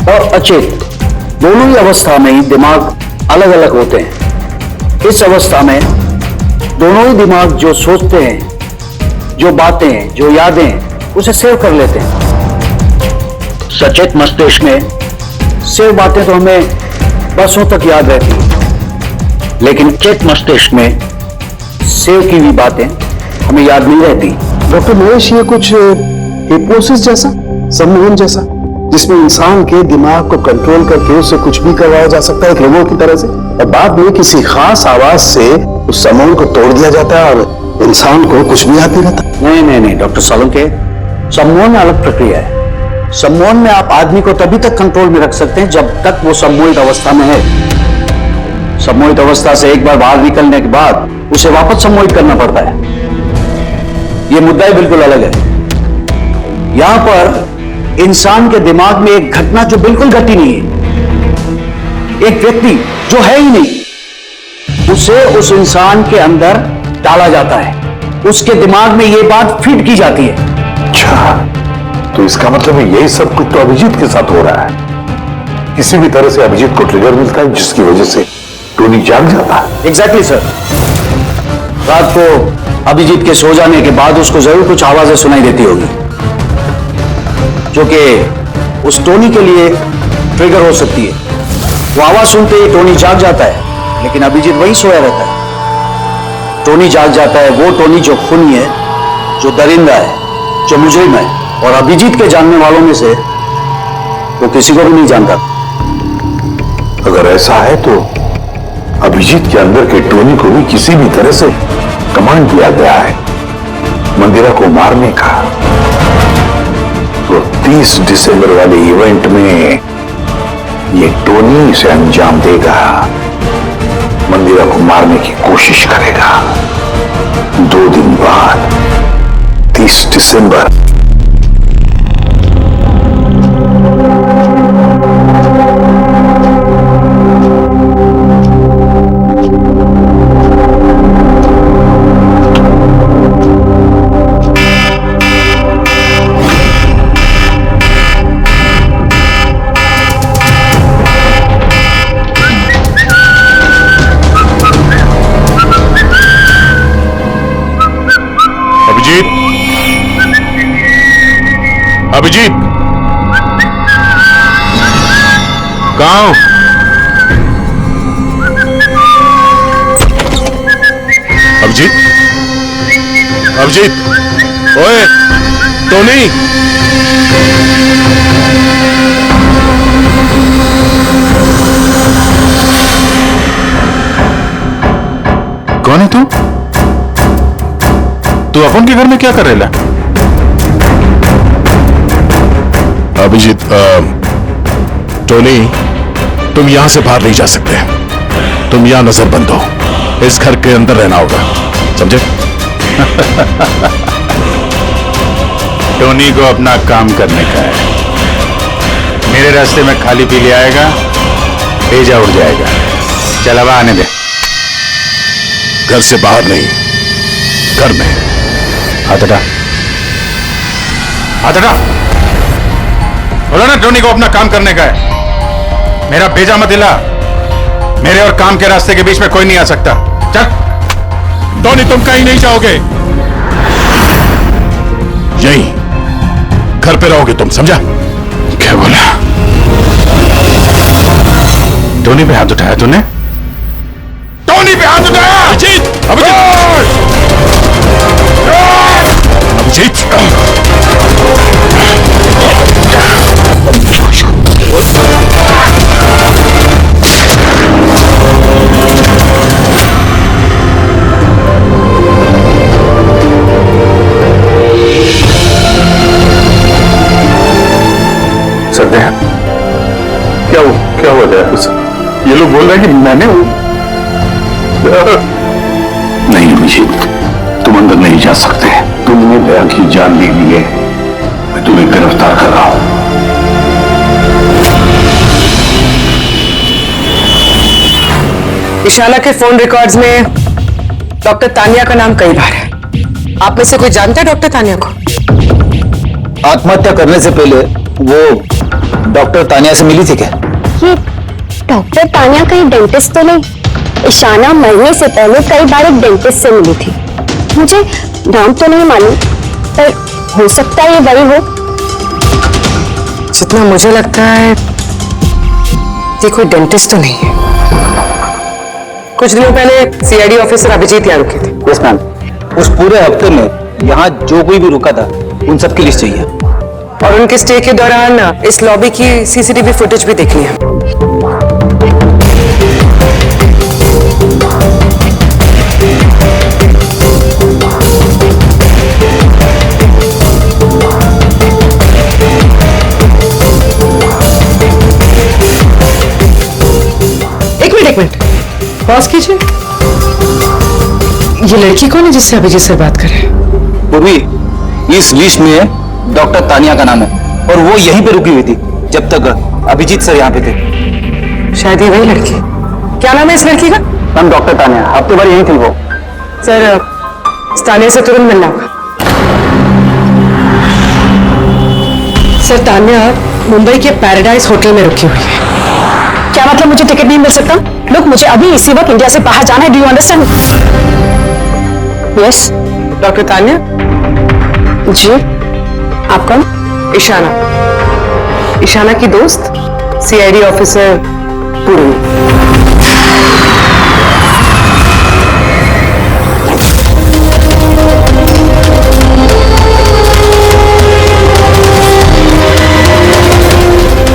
और अचेत दोनों ही अवस्था में ही दिमाग अलग अलग होते हैं। इस अवस्था में दोनों ही दिमाग जो सोचते हैं, जो बातें, जो यादें, उसे सेव कर लेते हैं। सचेत मस्तिष्क में सेव बातें तो हमें बरसों तक याद रहती हैं, लेकिन अचेत मस्तिष्क में सेव की हुई बातें हमें याद नहीं रहती। डॉक्टर महेश, ये कुछ हिप्नोसिस जैसा, सम्मोहन जैसा, जिसमें इंसान के दिमाग को कंट्रोल करके उसे कुछ भी करवाया जा सकता है एक रिमोट की तरह से, और बाद में किसी खास आवाज से उस सम्मोहन को तोड़ दिया जाता है और इंसान को कुछ भी याद नहीं रहता। नहीं डॉक्टर सोलंकी, सम्मोहन में अलग प्रक्रिया है। सम्मोहन में आप आदमी को तभी तक कंट्रोल में रख सकते हैं जब तक वो सम्मोहित अवस्था में है। सम्मोहित अवस्था से एक बार बाहर निकलने के बाद उसे वापस सम्मोहित करना पड़ता है। ये मुद्दा ही बिल्कुल अलग है। यहां पर इंसान के दिमाग में एक घटना जो बिल्कुल घटी नहीं है, एक व्यक्ति जो है ही नहीं, उसे उस इंसान के अंदर डाला जाता है। उसके दिमाग में यह बात फीड की जाती है। अच्छा, तो इसका मतलब है यही सब कुछ तो अभिजीत के साथ हो रहा है। किसी भी तरह से अभिजीत को ट्रिगर मिलता है जिसकी वजह से टोनी जाग जाता है। Exactly sir. रात को अभिजीत के सो जाने के बाद उसको जरूर कुछ आवाजें सुनाई देती होगी जो कि उस टोनी के लिए ट्रिगर हो सकती है। वो आवाज सुनते ही टोनी जाग जाता है, लेकिन अभिजीत वहीं सोया रहता है। टोनी जाग जाता है वो टोनी जो खूनी है, जो दरिंदा है, जो मुजरिम है, और अभिजीत के जानने वालों में से वो किसी को भी नहीं जानता। अगर ऐसा है तो अभिजीत के अंदर के टोनी को भी किसी भी तरह से कमांड दिया गया है मंदिरा को मारने का। तो 30 दिसंबर वाले इवेंट में ये टोनी इसे अंजाम देगा, मंदिरा को मारने की कोशिश करेगा। 2 दिन बाद 30 दिसंबर। अभिजीत, कहां हो? अभिजीत, अभिजीत, ओए, टोनी। कौन है तू? तू अपन के घर में क्या कर रहा है? अभिजीत, टोनी, तुम यहां से बाहर नहीं जा सकते। तुम यहां नजरबंद हो। इस घर के अंदर रहना होगा, समझे? टोनी को अपना काम करने का है। मेरे रास्ते में खाली पीली आएगा, भेजा उड़ जाएगा। चल अब आने दे। घर से बाहर नहीं, घर में। हाथ हटा, हाथ हटा। बोला ना टोनी को अपना काम करने का है। मेरा भेजा मत हिला। मेरे और काम के रास्ते के बीच में कोई नहीं आ सकता। चल। टोनी, तुम कहीं नहीं जाओगे। यहीं घर पे रहोगे तुम, समझा? क्या बोला? टोनी पे हाथ उठाया तूने? टोनी पे हाथ उठाया? अभिजीत! अभिजीत! संध्या, क्या हुआ दया? ये लोग बोल रहे हैं कि मैंने हूं। नहीं अभिजीत, तुम अंदर नहीं जा सकते। तुमने दया की जान ले ली है, मैं तुम्हें गिरफ्तार कर रहा हूं। इशाना के फोन रिकॉर्ड्स में डॉक्टर तानिया का नाम कई बार है। आप में से कोई जानता है डॉक्टर तानिया को? आत्महत्या करने से पहले वो डॉक्टर तानिया से मिली थी क्या? ये डॉक्टर तानिया कहीं डेंटिस्ट तो नहीं? इशाना मरने से पहले कई बार एक डेंटिस्ट से मिली थी। मुझे नाम तो नहीं मालूम, पर हो सकता है ये वही हो। जितना मुझे लगता है ये कोई डेंटिस्ट तो नहीं है। कुछ दिनों पहले सीआईडी ऑफिसर अभिजीत यहाँ रुके थे। यस मैम, उस पूरे हफ्ते में यहाँ जो कोई भी रुका था उन सबकी लिस्ट चाहिए। और उनके स्टे के दौरान इस लॉबी की सीसीटीवी फुटेज भी देखनी है। एक मिनट पॉज कीजिए। ये लड़की कौन है जिससे अभिजीत सर बात कर रहे हैं? पूर्वी, इस लिस्ट में डॉक्टर तानिया का नाम है और वो यहीं पे रुकी हुई थी जब तक अभिजीत सर यहाँ पे थे। शायद ये वही लड़की। क्या नाम है इस लड़की का? मैम डॉक्टर तानिया, हफ्ते भर यहीं थी वो। सर तानिया से तुरंत मिलना होगा। सर तानिया मुंबई के पैराडाइज होटल में रुकी हुई है। क्या मतलब मुझे टिकट नहीं मिल सकता? लोग मुझे अभी इसी वक्त इंडिया से बाहर जाना है। Do you understand? Yes doctor Tania. जी, आप कौन? इशाना, इशाना की दोस्त, सीआईडी ऑफिसर पूर्वी।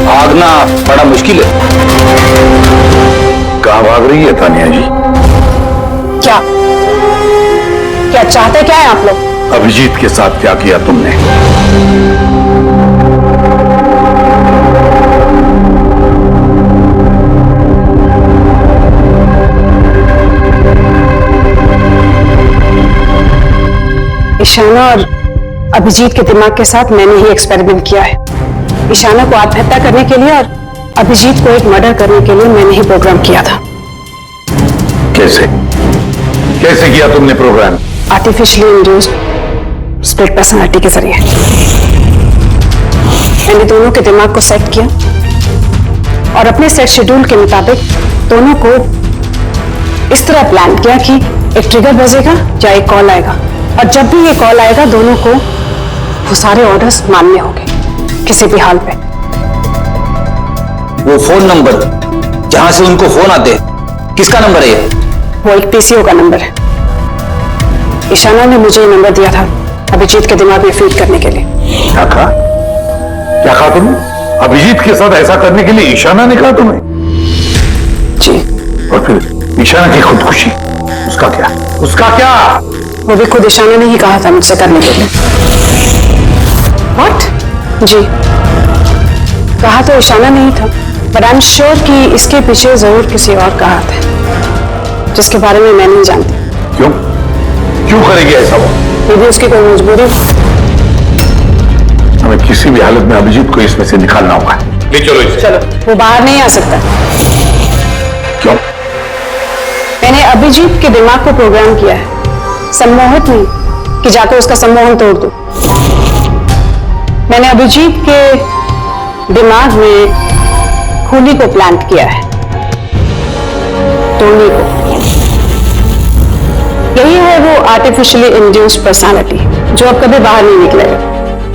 भागना बड़ा मुश्किल है। कहां भाग रही है तानिया जी? क्या क्या चाहते क्या है आप लोग? अभिजीत के साथ क्या किया तुमने? इशाना और अभिजीत के दिमाग के साथ मैंने ही एक्सपेरिमेंट किया है। इशाना को आत्महत्या करने के लिए और अभिजीत को एक मर्डर करने के लिए मैंने ही प्रोग्राम किया था। कैसे कैसे किया तुमने program? Artificially induced split personality के जरिए मैंने दोनों के दिमाग को सेट किया और अपने सेट शेड्यूल के मुताबिक दोनों को इस तरह प्लान किया कि एक ट्रिगर बजेगा या एक कॉल आएगा, और जब भी ये कॉल आएगा दोनों को वो सारे ऑर्डर्स मानने होंगे किसी भी हाल पे। वो फोन नंबर जहां से उनको फोन आते, किसका नंबर है ये? वो एक पीसीओ का नंबर है। इशाना ने मुझे ये नंबर दिया था अभिजीत के दिमाग में फीड करने के लिए। क्या कहा तुमने? अभिजीत के साथ ऐसा करने के लिए इशाना ने कहा तुम्हें? जी। और फिर इशाना की खुदकुशी, उसका क्या? वो भी खुद इशाना ने ही कहा था मुझसे करने के लिए। व्हाट? जी, कहा तो इशाना नहीं था, बट आई एम श्योर कि इसके पीछे जरूर किसी और का हाथ है जिसके बारे में मैं नहीं जानती। क्यों करेगी ऐसा वो? ये भी उसकी कोई मजबूरी। हमें किसी भी हालत में अभिजीत को इसमें से निकालना होगा। ले चलो इसे। चलो, वो बाहर नहीं आ सकता। क्यों? मैंने अभिजीत के दिमाग को प्रोग्राम किया है, सम्मोहित नहीं कि जाकर उसका सम्मोहन तोड़ दूं। मैंने अभिजीत के दिमाग में खूनी को प्लांट किया है, टोनी को। यही है वो आर्टिफिशियली इंड्यूस्ड पर्सनालिटी जो अब कभी बाहर नहीं निकलेगा।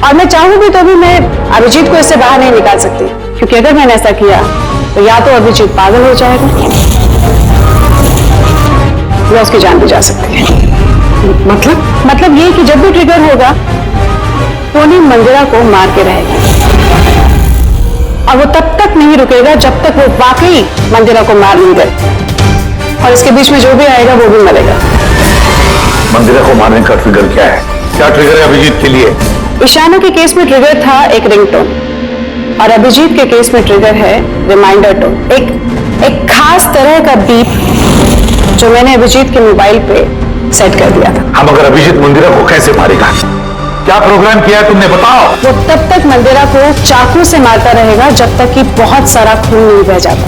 और मैं चाहूंगी तो भी मैं अभिजीत को इससे बाहर नहीं निकाल सकती, क्योंकि अगर मैंने ऐसा किया तो या तो अभिजीत पागल हो जाएगा या उसकी जान भी जा सकती है। मतलब ये कि जब भी ट्रिगर होगा टोनी मंदिरा को मार के रहेगा और वो तब तक नहीं रुकेगा जब तक वो वाकई मंदिरा को मार नहीं दे, और इसके बीच में जो भी आएगा वो भी मरेगा। मंदिरा को मारने का ट्रिगर क्या है? क्या ट्रिगर है अभिजीत के लिए? ईशाना के केस में ट्रिगर था एक रिंगटोन और अभिजीत के केस में ट्रिगर है रिमाइंडर टोन, एक खास तरह का बीप जो मैंने अभिजीत के मोबाइल पे सेट कर दिया था। हम अगर अभिजीत मंदिरा को कैसे मारेगा? क्या प्रोग्राम किया है तुमने, बताओ। वो तब तक मंदिरा को चाकू से मारता रहेगा जब तक कि बहुत सारा खून नहीं बह जाता।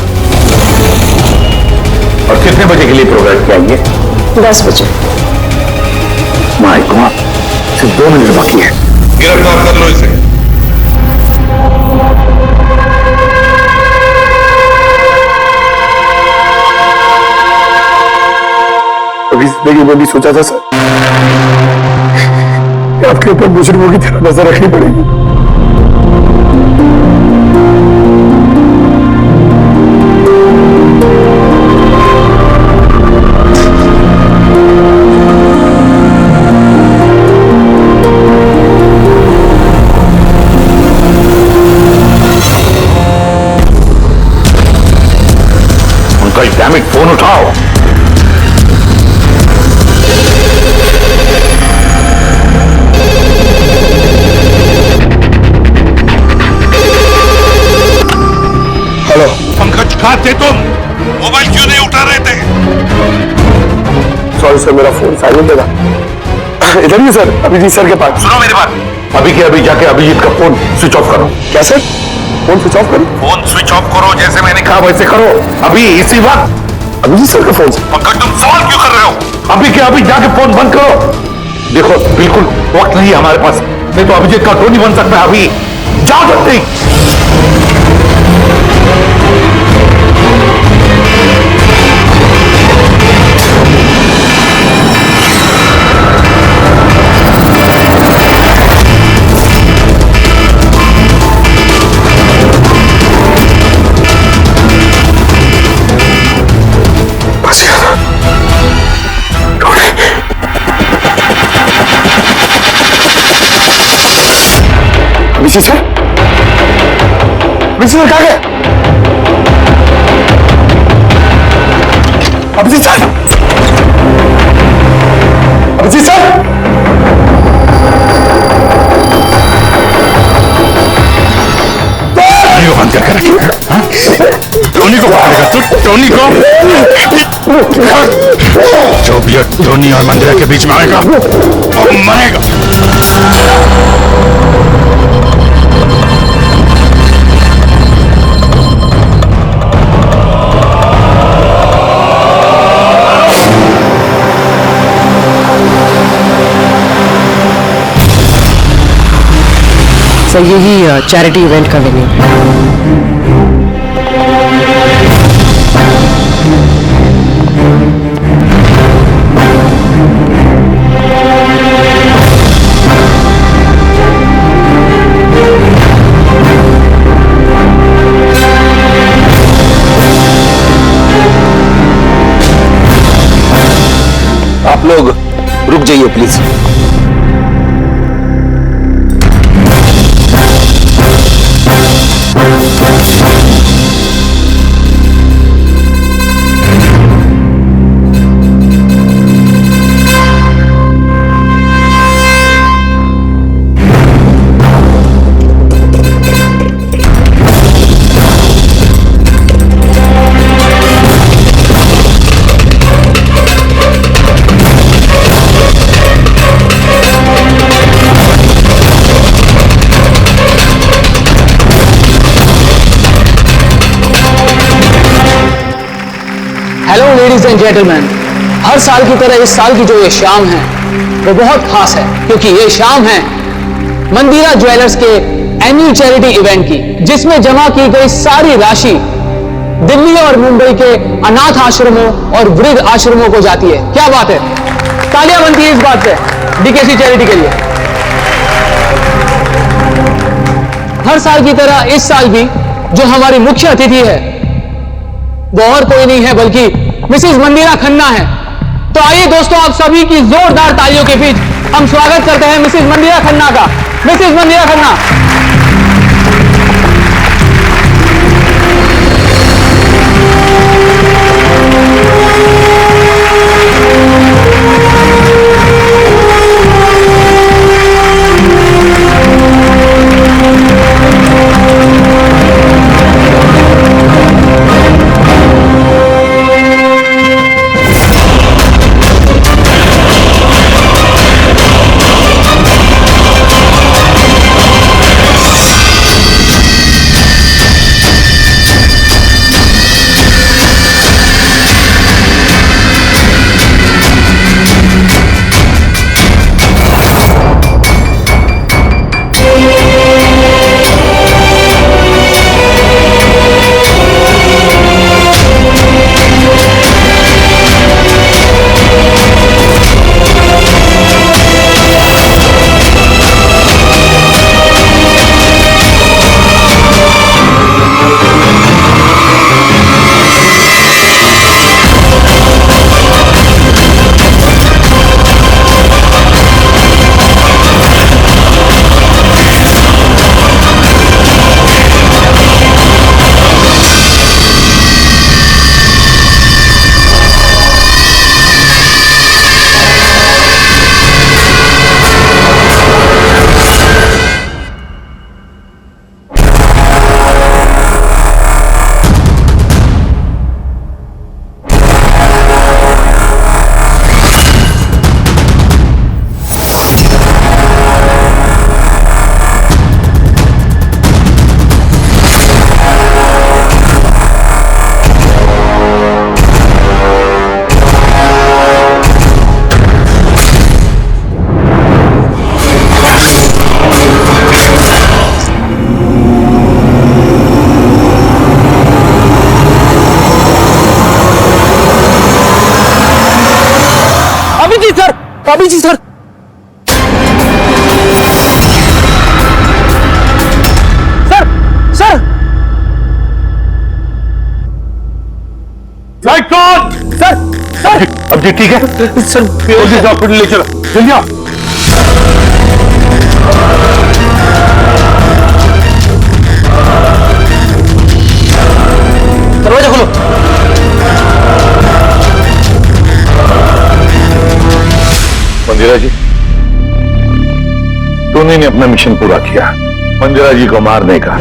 और कितने बजे के लिए प्रोग्राम किया ये? 10 बजे। माय गॉड, सिर्फ 2 मिनट बाकी है। गिरफ्तार कर लो इसे। अभी जिंदगी में भी सोचा था सर कि आपके ऊपर मुजरिमों की तरह नजर रखनी पड़ेगी। उनका डैमेज फोन उठाओ। पंकज कहाँ थे तुम? मोबाइल क्यों नहीं उठा रहे थे? सॉरी सर, मेरा फोन साइलेंट था। इधर ही सर, अभिजीत सर के पास। सुनो मेरी बात, अभी के अभी जाके अभिजीत का फोन स्विच ऑफ करो। क्या सर? फोन स्विच ऑफ करो? फोन स्विच ऑफ करो, जैसे मैंने कहा वैसे करो, अभी इसी वक्त। अभिजीत सर का फोन। पंकज तुम सवाल क्यों कर रहे हो? अभी के अभी जाके फोन बंद करो। देखो बिल्कुल वक्त नहीं है हमारे पास, नहीं तो अभिजीत का टोनी बन सकता है। अभी जाओ जल्दी। अभिजीत सर, अभिजीत सर कहाँ गए? Abhijeet sir, Abhijeet sir, Tony को बंद करके रखिए। टोनी को मारेगा तू? टोनी को? जो भी टोनी और मंदिरा के बीच में आएगा वो मरेगा। सर यही चैरिटी इवेंट का वेन्यू है। आप लोग रुक जाइए please. Hello ladies and gentleman, हर साल की तरह इस साल की जो ये शाम है वो बहुत खास है, क्योंकि ये शाम है मंदिरा ज्वेलर्स के एनुअल चैरिटी इवेंट की, जिसमें जमा की गई सारी राशि दिल्ली और मुंबई के अनाथ आश्रमों और वृद्ध आश्रमों को जाती है। क्या बात है, तालियां बनती है इस बात पे डीकेसी चैरिटी के लिए। हर साल की तरह इस साल भी जो हमारी मुख्य अतिथि है वो और कोई नहीं है बल्कि मिसेस मंदिरा खन्ना है। तो आइए दोस्तों, आप सभी की जोरदार तालियों के बीच हम स्वागत करते हैं मिसेस मंदिरा खन्ना का। Mrs Mandira Khanna. Abhijeet sir, sir sir sir अब जी ठीक है सर, हॉस्पिटल ले चलो जल्दी आओ। दरवाजा खोलो। मंदिरा जी, टोनी ने अपना मिशन पूरा किया, मंदिरा जी को मारने का।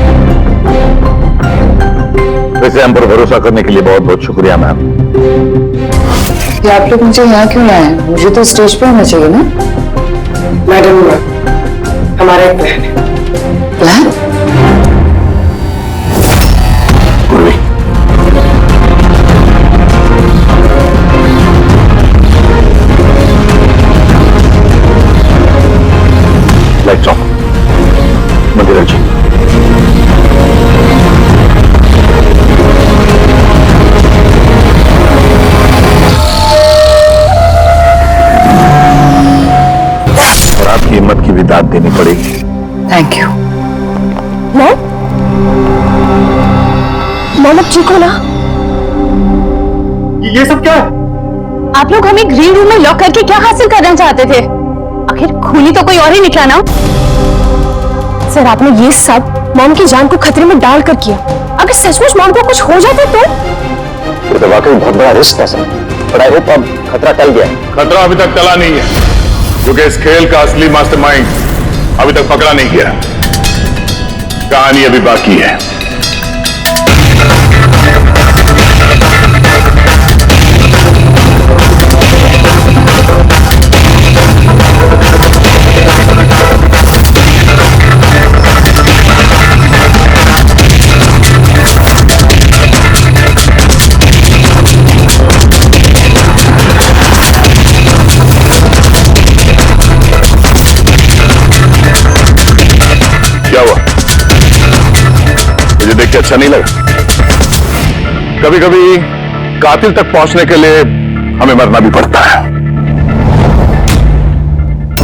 वैसे हम पर भरोसा करने के लिए बहुत बहुत शुक्रिया मैम। ये आप लोग मुझे यहाँ क्यों लाए? मुझे तो स्टेज पे होना चाहिए ना। मैडम, हमारा एक प्लान है। Plan? Lights off. Mandira ji, और आपकी हिम्मत की भी दाद देनी पड़ेगी। Thank you. मॉम, अब ठीक हो ना? ये सब क्या है? आप लोग हमें ग्रीन रूम में लॉक करके क्या हासिल करना चाहते थे? आखिर खूनी तो कोई और ही निकला ना। सर, आपने ये सब मॉम की जान को खतरे में डालकर किया। अगर सचमुच मॉम को कुछ हो जाता तो वाकई बहुत बड़ा रिस्क है सर, बट आई होप अब खतरा टल गया। खतरा अभी तक टला नहीं है, क्योंकि इस खेल का असली मास्टरमाइंड अभी तक पकड़ा नहीं गया। कहानी अभी बाकी है। क्या हुआ? मुझे देख के अच्छा नहीं लगा? कभी कभी कातिल तक पहुंचने के लिए हमें मरना भी पड़ता है।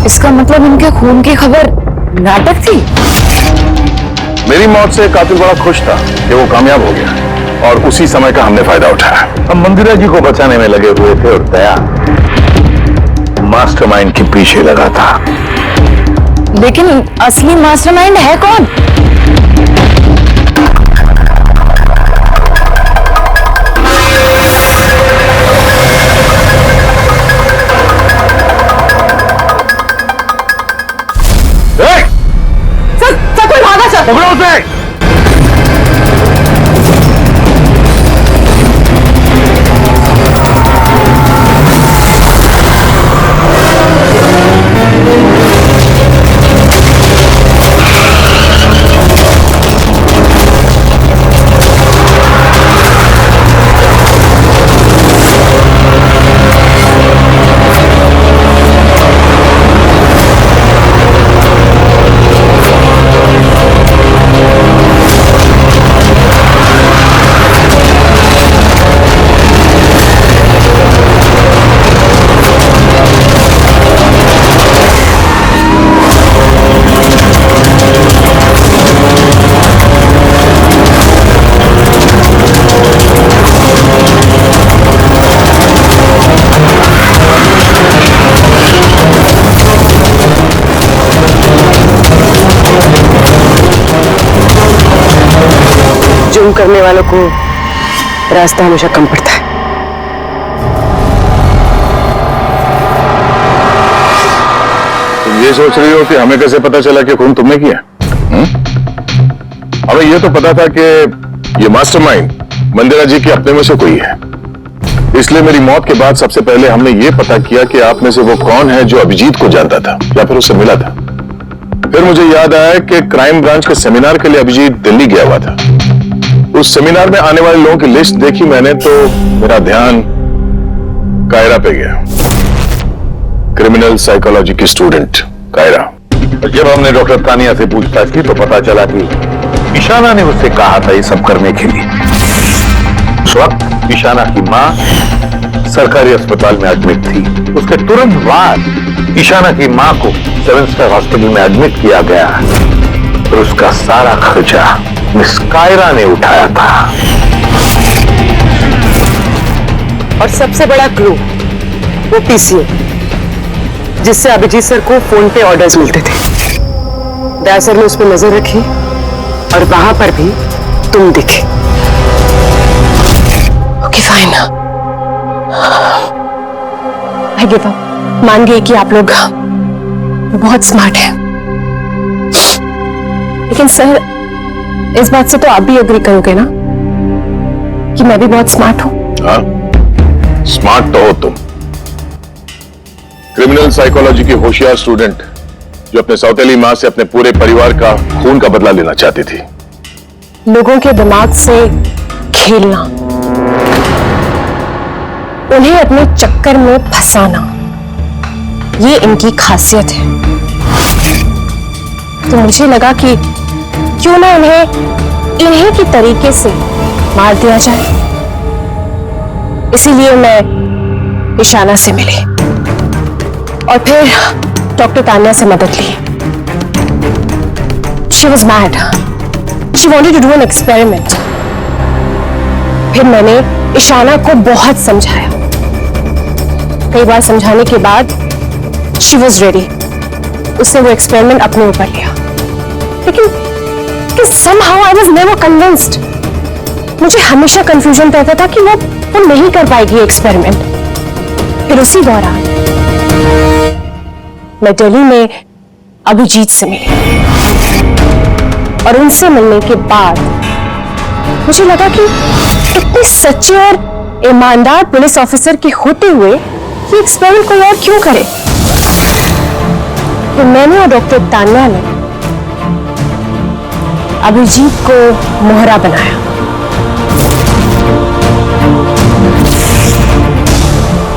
इसका मतलब इनके खून की खबर नाटक थी? मेरी मौत से कातिल बड़ा खुश था कि वो कामयाब हो गया। और उसी समय का हमने फायदा उठाया। हम मंदिरा जी को बचाने में लगे हुए थे और दया मास्टरमाइंड के पीछे लगा था। लेकिन असली मास्टरमाइंड है कौन? सर कोई भागा सर। पकड़ो उसे। जुर्म करने वालों को रास्ता हमेशा कम पड़ता है। तुम ये सोच रही हो कि हमें कैसे पता चला कि खून तुमने किया? हमें ये तो पता था कि ये मास्टरमाइंड मंदिरा जी के अपने में से कोई है, इसलिए मेरी मौत के बाद सबसे पहले हमने ये पता किया कि आप में से वो कौन है जो अभिजीत को जानता था या फिर उससे मिला था। फिर मुझे याद आया कि क्राइम ब्रांच के सेमिनार के लिए अभिजीत दिल्ली गया हुआ था। उस सेमिनार में आने वाले लोगों की लिस्ट देखी मैंने तो मेरा ध्यान कायरा पे गया, क्रिमिनल साइकोलॉजी की स्टूडेंट कायरा। जब हमने डॉक्टर तानिया से पूछताछ की तो पता चला कि ईशाना ने उससे कहा था ये सब करने के लिए। उस वक्त ईशाना की मां सरकारी अस्पताल में एडमिट थी। उसके तुरंत बाद ईशाना की मां को 7 स्टार हॉस्पिटल में एडमिट किया गया और उसका सारा खर्चा मिस कायरा ने उठाया था। और सबसे बड़ा क्लू वो पीसीए, जिससे अभिजीत सर को फोन पे ऑर्डर्स मिलते थे। दया सर ने उस पर नजर रखी और वहां पर भी तुम दिखे। Okay fine, I give up. मान गई कि आप लोग बहुत स्मार्ट हैं, लेकिन सर इस बात से तो आप भी एग्री करोगे ना कि मैं भी बहुत स्मार्ट हूं? हाँ, स्मार्ट तो हो तुम। क्रिमिनल साइकोलॉजी की होशियार स्टूडेंट जो अपने सौतेली मां से अपने पूरे परिवार का खून का बदला लेना चाहती थी। लोगों के दिमाग से खेलना, उन्हें अपने चक्कर में फंसाना, ये इनकी खासियत है। तो मुझे लगा कि क्यों ना इन्हीं की तरीके से मार दिया जाए। इसीलिए मैं ईशाना से मिली और फिर डॉक्टर तानिया से मदद ली। She was mad. She wanted to do an experiment. फिर मैंने ईशाना को बहुत समझाया। कई बार समझाने के बाद she was ready. उसने वो एक्सपेरिमेंट अपने ऊपर लिया, लेकिन somehow I was never convinced. मुझे हमेशा कंफ्यूजन रहता था कि वो नहीं कर पाएगी एक्सपेरिमेंट। फिर उसी दौरान मैं दिल्ली में अभिजीत से मिली और उनसे मिलने के बाद मुझे लगा कि इतने सच्चे और ईमानदार पुलिस ऑफिसर के होते हुए ये एक्सपेरिमेंट कोई और क्यों करे। तो मैंने और डॉक्टर तानिया ने अभिजीत को मोहरा बनाया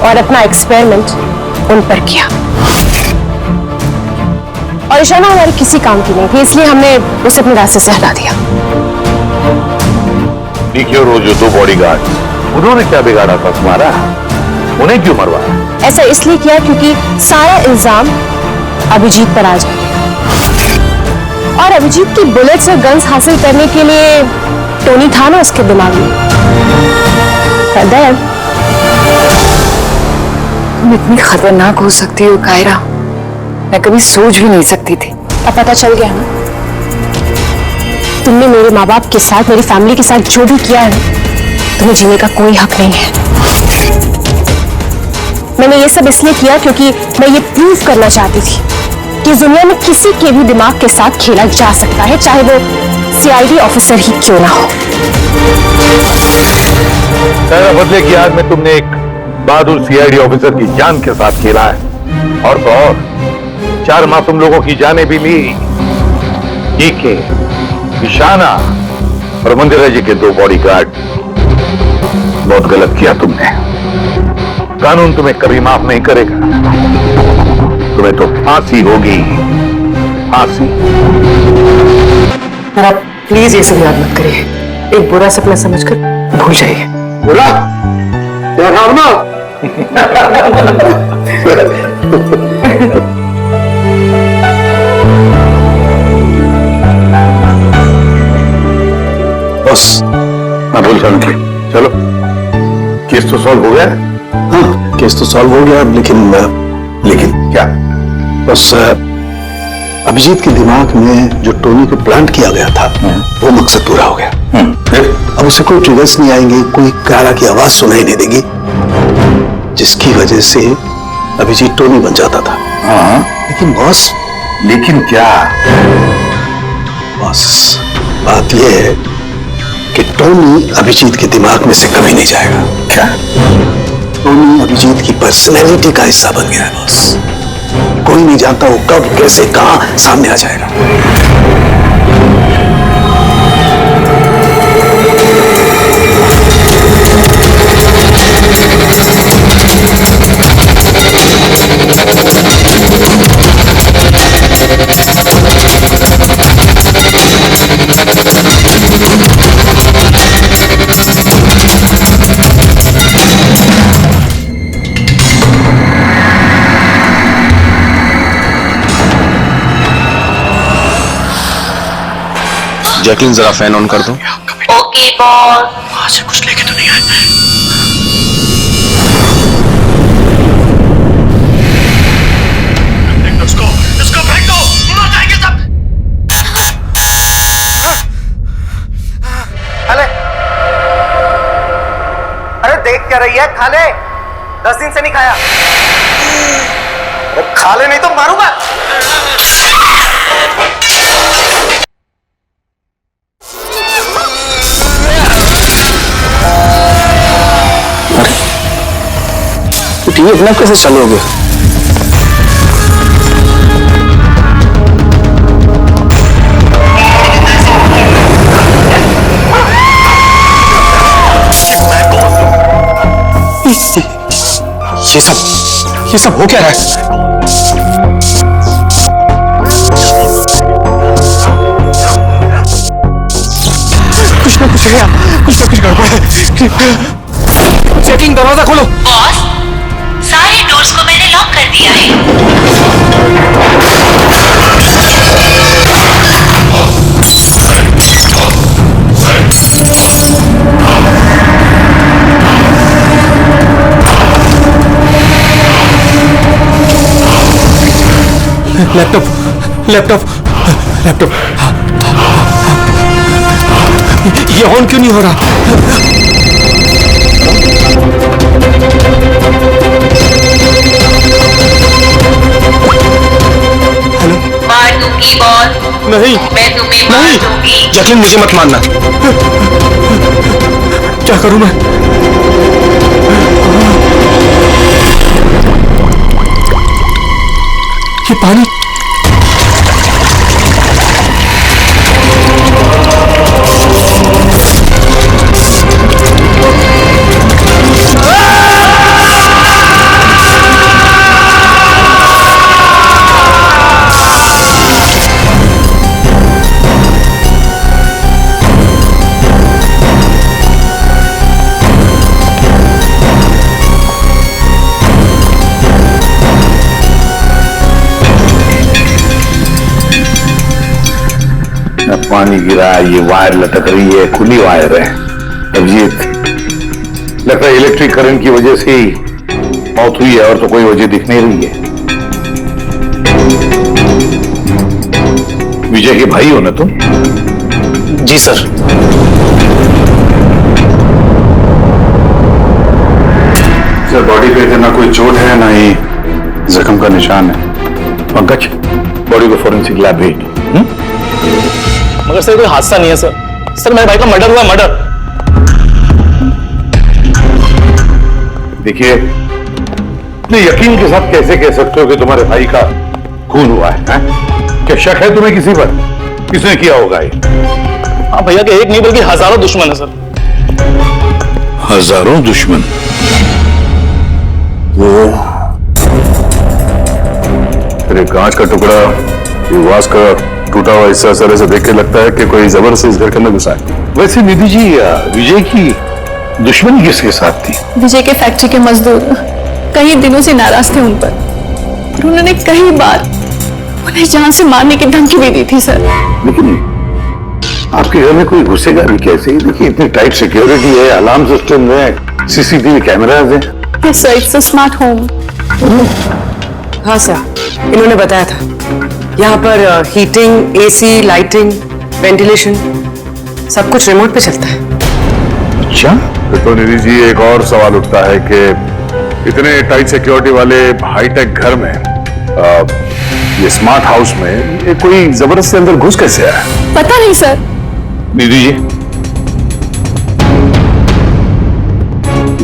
और अपना एक्सपेरिमेंट उन पर किया। और ईशाना हमारे किसी काम की नहीं थी, इसलिए हमने उसे अपने रास्ते से हटा दिया। देखिए वो जो 2 बॉडीगार्ड, उन्होंने क्या बिगाड़ा था तुम्हारा? उन्हें क्यों मरवाया? ऐसा इसलिए किया क्योंकि सारा इल्जाम अभिजीत पर आ जाए और अभिजीत की बुलेट्स और गन्स हासिल करने के लिए टोनी था ना उसके दिमाग में। तुम इतनी खतरनाक हो सकती हो कायरा, मैं कभी सोच भी नहीं सकती थी। अब पता चल गया ना, तुमने मेरे माँ बाप के साथ, मेरी फैमिली के साथ जो भी किया है, तुम्हें जीने का कोई हक नहीं है। मैंने ये सब इसलिए किया क्योंकि मैं ये प्रूव करना चाहती थी कि दुनिया में किसी के भी दिमाग के साथ खेला जा सकता है, चाहे वो सीआईडी ऑफिसर ही क्यों ना हो। तेरा बदले की आग में तुमने एक बहादुर सीआईडी ऑफिसर की जान के साथ खेला है, और तो और 4 मासूम लोगों की जानें भी ली। के ईशाना और मंदिरा जी के 2 बॉडीगार्ड। बहुत गलत किया तुमने। कानून तुम्हें कभी माफ नहीं करेगा। तुम्हें तो फांसी होगी, फांसी। पर आप प्लीज ये सब याद मत करिए, एक बुरा सपना समझकर भूल जाइए। बुरा क्या भावना? बस मैं भूल जाऊंगी। चलो, केस तो सॉल्व हो गया। हाँ, केस तो सॉल्व हो गया, लेकिन क्या? बस अभिजीत के दिमाग में जो टोनी को प्लांट किया गया था, वो मकसद पूरा हो गया। फिर अब उसे कोई ट्रिगर्स नहीं आएंगे, कोई कायरा की आवाज सुनाई नहीं देगी, जिसकी वजह से अभिजीत टोनी बन जाता था। हाँ, लेकिन बॉस, लेकिन क्या? बॉस, बात यह है कि टोनी अभिजीत के दिमाग में से कभी नहीं जाएगा। क्या? टोनी अभिजीत की पर्सनैलिटी का हिस्सा बन गया है बॉस। कोई नहीं जानता वो कब, कैसे, कहां सामने आ जाएगा। जैकलिन, जरा फैन ऑन कर दो। Okay boss. वहां से कुछ लेके तो नहीं आए? इसको फेंक दो, मर जाएंगे सब। अरे देख क्या रही है? खा ले, 10 दिन से नहीं खाया। अरे खा ले नहीं तो मारूंगा। टीवी इतना कैसे चालू हो गया? ये सब हो क्या रहा है? कुछ ना कुछ गड़बड़ है। चेकिंग, दरवाजा खोलो। बॉस, सारे डोर्स को मैंने लॉक कर दिया है। लैपटॉप ये ऑन क्यों नहीं हो रहा? हेलो, मार दूंगी बॉस। नहीं मैं तुम्हें मार दूंगी। जैकलिन, मुझे मत मारना। क्या करूं मैं? ये पानी, पानी गिरा, ये वायर लटक रही है, खुली वायर है। अभिजीत, लगता है इलेक्ट्रिक करंट की वजह से ही मौत हुई है, और तो कोई वजह दिख नहीं रही है। विजय के भाई हो ना तुम? जी सर। सर, बॉडी पे ना कोई चोट है, ना ही जख्म का निशान है। पंकज, बॉडी को फोरेंसिक लैब भेज दो। मगर सर कोई हादसा नहीं है सर। सर मेरे भाई का मर्डर हुआ, मर्डर। देखिए, इतने यकीन के साथ कैसे कह सकते हो कि तुम्हारे भाई का खून हुआ है? क्या शक है तुम्हें किसी पर? किसने किया होगा ये? हाँ भैया के एक नहीं बल्कि हजारों दुश्मन है सर। हजारों दुश्मन? वो फिर एक कांच का टुकड़ा, ये वास का टूटा हुआ हिस्सा सर ऐसे देख के लगता है कि कोई जबरदस्ती इस घर के अंदर घुसा है। वैसे निधि जी, विजय की दुश्मनी किसके साथ थी? विजय के फैक्ट्री के मजदूर कई दिनों से नाराज थे उन पर, और उन्होंने कई बार उन्हें जान से मारने की धमकी भी दी थी सर। लेकिन आपके घर में कोई घुसेगा भी कैसे? देखिए, इतनी टाइट सिक्योरिटी है, अलार्म सिस्टम है, सीसीटीवी कैमराज है। Yes sir, it's a smart home. हाँ सर, इन्होंने बताया था यहाँ पर हीटिंग, एसी, लाइटिंग, वेंटिलेशन सब कुछ रिमोट पे चलता है। अच्छा, तो निधि जी, एक और सवाल उठता है कि इतने टाइट सिक्योरिटी वाले हाईटेक घर में, ये स्मार्ट हाउस में, ये कोई जबरदस्ती अंदर घुस कैसे आया? पता नहीं sir. Nidhi ji,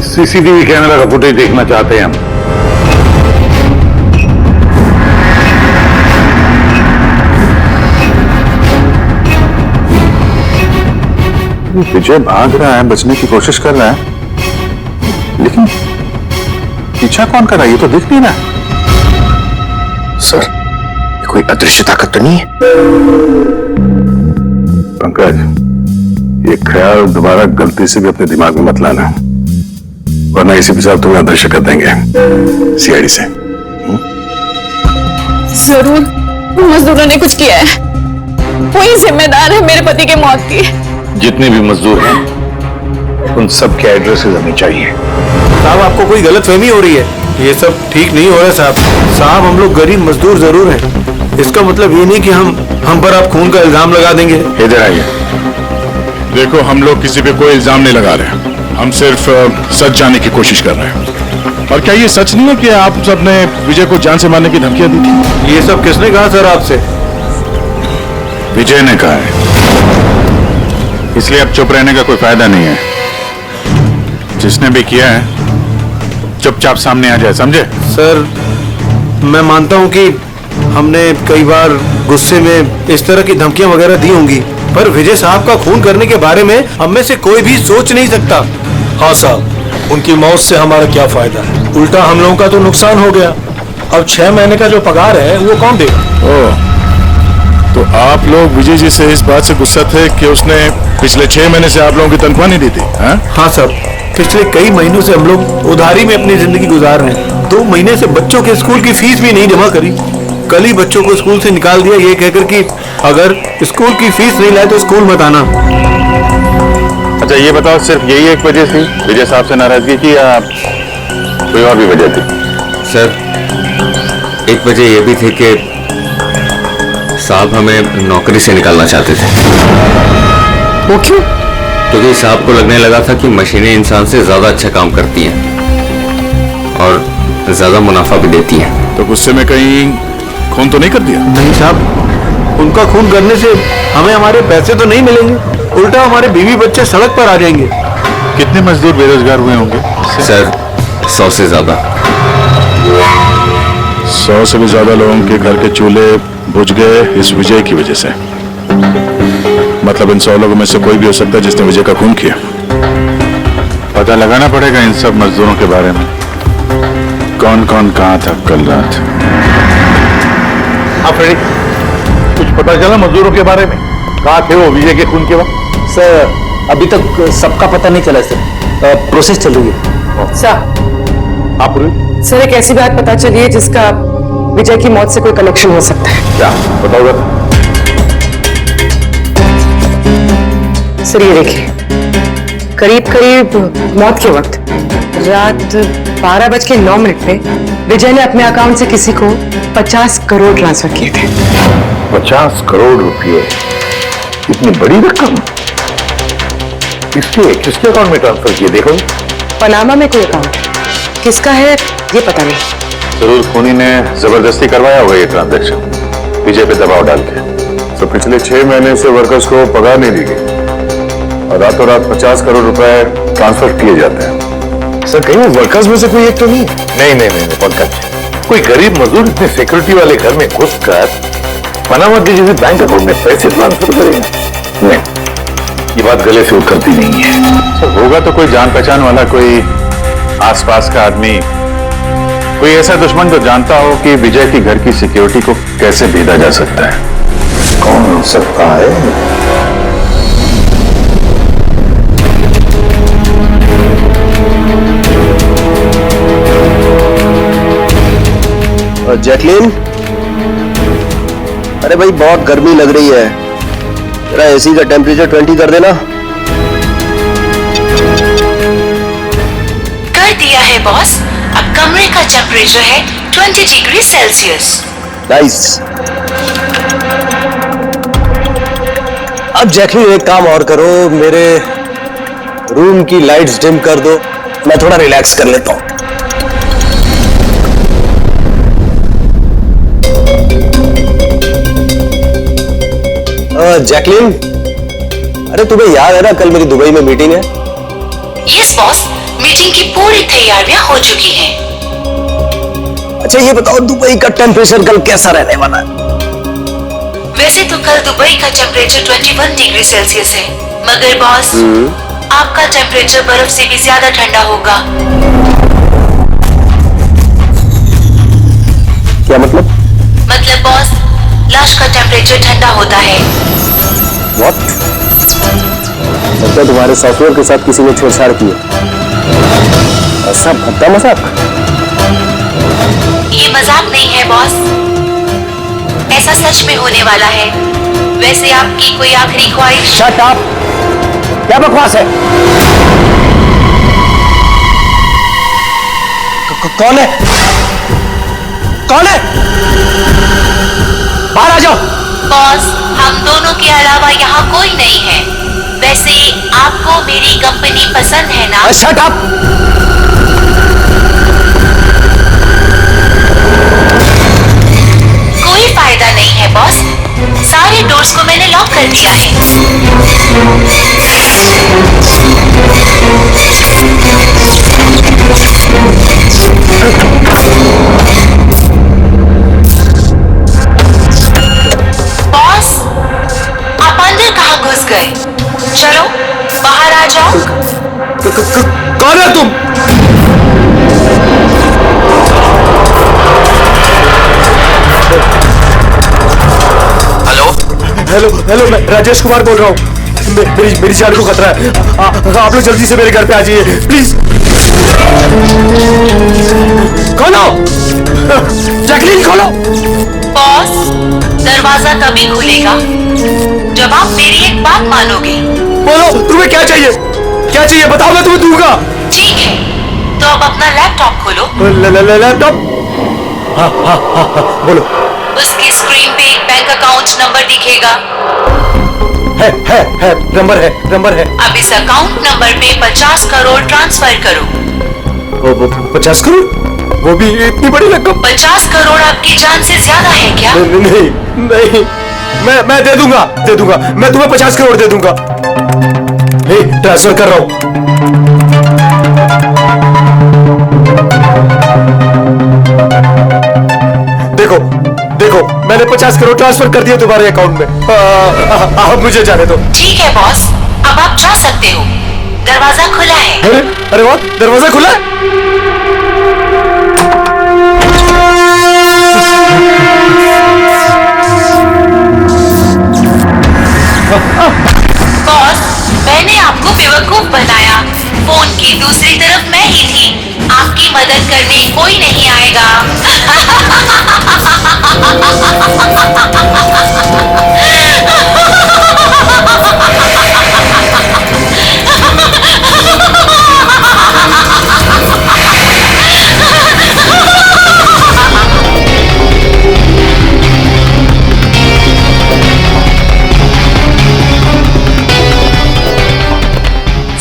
CCTV camera का फुटेज देखना चाहते हैं हम। विजय भाग रहा है, बचने की कोशिश कर रहा है, लेकिन पीछा कौन कर रहा है ये तो दिख नहीं रहा। सर, ये कोई अदृश्य ताकत तो नहीं है? पंकज, ये ख्याल दोबारा गलती से भी अपने दिमाग में मत लाना, वरना इसी साहब तुम्हें अदृश्य कर देंगे सीआईडी से। जरूर मजदूरों ने कुछ किया है, वही जिम्मेदार है मेरे पति के मौत की। जितने भी मजदूर हैं, उन सब के एड्रेसेस हमें चाहिए। साहब, आपको कोई गलतफहमी हो रही है, ये सब ठीक नहीं हो रहा साहब। साहब, हम लोग गरीब मजदूर जरूर हैं, इसका मतलब ये नहीं कि हम पर आप खून का इल्जाम लगा देंगे। इधर आइए। देखो, हम लोग किसी पे कोई इल्जाम नहीं लगा रहे, हम सिर्फ सच जानने की कोशिश कर रहे हैं। और क्या ये सच नहीं है कि आप सबने विजय को जान से मारने की धमकियां दी थी? ये सब किसने कहा सर आपसे? विजय ने कहा है, इसलिए अब चुप रहने का कोई फायदा नहीं है। जिसने भी किया है चुपचाप सामने आ जाए, समझे? सर, मैं मानता हूं कि हमने कई बार गुस्से में इस तरह की धमकियां वगैरह दी होंगी, पर विजय साहब का खून करने के बारे में हम में से कोई भी सोच नहीं सकता। हाँ साहब, उनकी मौत से हमारा क्या फायदा है? उल्टा हम लोगों का तो नुकसान हो गया। अब 6 महीने का जो पगार है वो कौन देगा? ओह, तो आप लोग विजय जी से इस बात से गुस्सा थे कि उसने पिछले 6 महीने से आप लोगों की तनख्वाह नहीं दी थी? हाँ सर, पिछले कई महीनों से हम लोग उधारी में अपनी जिंदगी गुजार रहे हैं। 2 महीने से बच्चों के स्कूल की फीस भी नहीं जमा करी। कल ही बच्चों को स्कूल से निकाल दिया ये कहकर कि अगर स्कूल की फीस नहीं लाए तो स्कूल मत आना। अच्छा, ये बताओ, सिर्फ यही एक वजह थी विजय साहब से नाराजगी की, या कोई और भी वजह थी? सर, एक वजह यह भी थी कि साहब हमें नौकरी से निकालना चाहते थे। वो क्यों? क्योंकि साहब को लगने लगा था कि मशीनें इंसान से ज्यादा अच्छा काम करती हैं और ज्यादा मुनाफा भी देती हैं। तो गुस्से में कहीं खून तो नहीं कर दिया? नहीं साहब, उनका खून करने से हमें हमारे पैसे तो नहीं मिलेंगे, उल्टा हमारे बीवी बच्चे सड़क पर आ जाएंगे। कितने मजदूर बेरोजगार हुए होंगे? सर, 100 से ज्यादा। 100 से भी ज्यादा लोगों के घर के चूल्हे बुझ गए इस विजय की वजह से। मतलब इन 100 लोगों में से कोई भी हो सकता है जिसने विजय का खून किया। पता लगाना पड़ेगा इन सब मजदूरों के बारे में, कौन कौन कहाँ था कल रात। आप रेडी? कुछ पता चला मजदूरों के बारे में? कहाँ थे वो विजय के खून के वक्त? सर, अभी तक सबका पता नहीं चला सर, प्रोसेस चल रही है। सर, आप सर, एक ऐसी बात पता चली है जिसका विजय की मौत से कोई कनेक्शन हो सकता है। क्या बताओ? सर ये देखिए, करीब करीब मौत के वक्त रात 12:09 पे विजय ने अपने अकाउंट से किसी को 50 करोड़ ट्रांसफर किए थे। 50 करोड़ रुपए, इतनी बड़ी रकम किसके अकाउंट में ट्रांसफर किए? देखो, पनामा में कोई अकाउंट, किसका है ये पता नहीं। जरूर खूनी ने जबरदस्ती करवाया होगा ये ट्रांजैक्शन, विजय पे दबाव डाल के। तो पिछले 6 महीने से वर्कर्स को पगार नहीं दी गई और रातों रात 50 करोड़ रुपए ट्रांसफर किए जाते हैं। सर कहीं वो वर्कर्स में से कोई एक तो नहीं? नहीं पंकज, कोई गरीब मजदूर इतने सिक्योरिटी वाले घर में घुसकर पनामा के जैसे बैंक अकाउंट में पैसे ट्रांसफर करेगा? नहीं, ये बात गले से उतरती नहीं है। सर होगा तो कोई जान पहचान वाला, कोई आसपास का आदमी, कोई ऐसा दुश्मन जो जानता हो कि विजय की घर की सिक्योरिटी को कैसे भेदा जा सकता है। कौन हो सकता है? जैकलीन, अरे भाई बहुत गर्मी लग रही है, जरा एसी का टेम्परेचर 20 कर देना। कर दिया है बॉस। अब कमरे का टेम्परेचर है 20 डिग्री सेल्सियस। नाइस। अब जैकलीन एक काम और करो, मेरे रूम की लाइट्स डिम कर दो, मैं थोड़ा रिलैक्स कर लेता हूं। जैकलीन, अरे तुम्हें याद है ना कल मेरी दुबई में मीटिंग है? यस बॉस, मीटिंग की पूरी तैयारियां हो चुकी हैं। अच्छा ये बताओ दुबई का टेम्परेचर कल कैसा रहने वाला है? वैसे तो कल दुबई का टेम्परेचर 21 डिग्री सेल्सियस है, मगर बॉस आपका टेम्परेचर बर्फ से भी ज्यादा ठंडा होगा। क्या मतलब? मतलब बॉस, लाश का टेम्परेचर ठंडा होता है। What? लगता तुम्हारे सॉफ्टवेयर के साथ किसी ने छेड़छाड़ की है। ऐसा भद्दा मजाक? ये मजाक नहीं है बॉस, ऐसा सच में होने वाला है। वैसे आपकी कोई आखिरी ख्वाहिश? Shut up! क्या बकवास है? कौन है? कौन है? बाहर आ जाओ। बॉस, हम दोनों के अलावा यहाँ कोई नहीं है। वैसे आपको मेरी कंपनी पसंद है ना? Shut up! कोई फायदा नहीं है बॉस, सारे डोर्स को मैंने लॉक कर दिया है। बॉस, आप अंदर कहाँ घुस गए? चलो बाहर आ जाओ। कौन है तुम? हेलो, मैं राजेश कुमार बोल रहा हूँ। मेरी जान को खतरा है, आप लोग जल्दी से मेरे घर पे आ जाइए प्लीज। खोलो, जैकलीन खोलो। बॉस, दरवाजा तभी खुलेगा जब आप मेरी एक बात मानोगे। बोलो तुम्हें क्या चाहिए? क्या चाहिए बताओ, मैं तुम्हें दूंगा। ठीक है, तो अब अपना लैपटॉप खोलो। लैपटॉप? हाँ, बोलो। उसकी स्क्रीन पे एक बैंक अकाउंट नंबर दिखेगा। है, नंबर है। अब इस अकाउंट नंबर पे 50 करोड़ ट्रांसफर करो। 50 करोड़? वो भी इतनी बड़ी रकम? 50 करोड़ आपकी जान से ज्यादा है क्या? नहीं, मैं दे दूंगा। मैं तुम्हें 50 करोड़ दे दूंगा। ट्रांसफर कर रहा हूं। देखो, मैंने 50 करोड़ ट्रांसफर कर दिया तुम्हारे अकाउंट में। अब मुझे जाने दो। ठीक है बॉस, अब आप जा सकते हो, दरवाजा खुला है। अरे वाह, दरवाजा खुला है। बॉस, मैंने आपको बेवकूफ बनाया। फोन की दूसरी तरफ मैं ही थी। आपकी मदद करने कोई नहीं आएगा।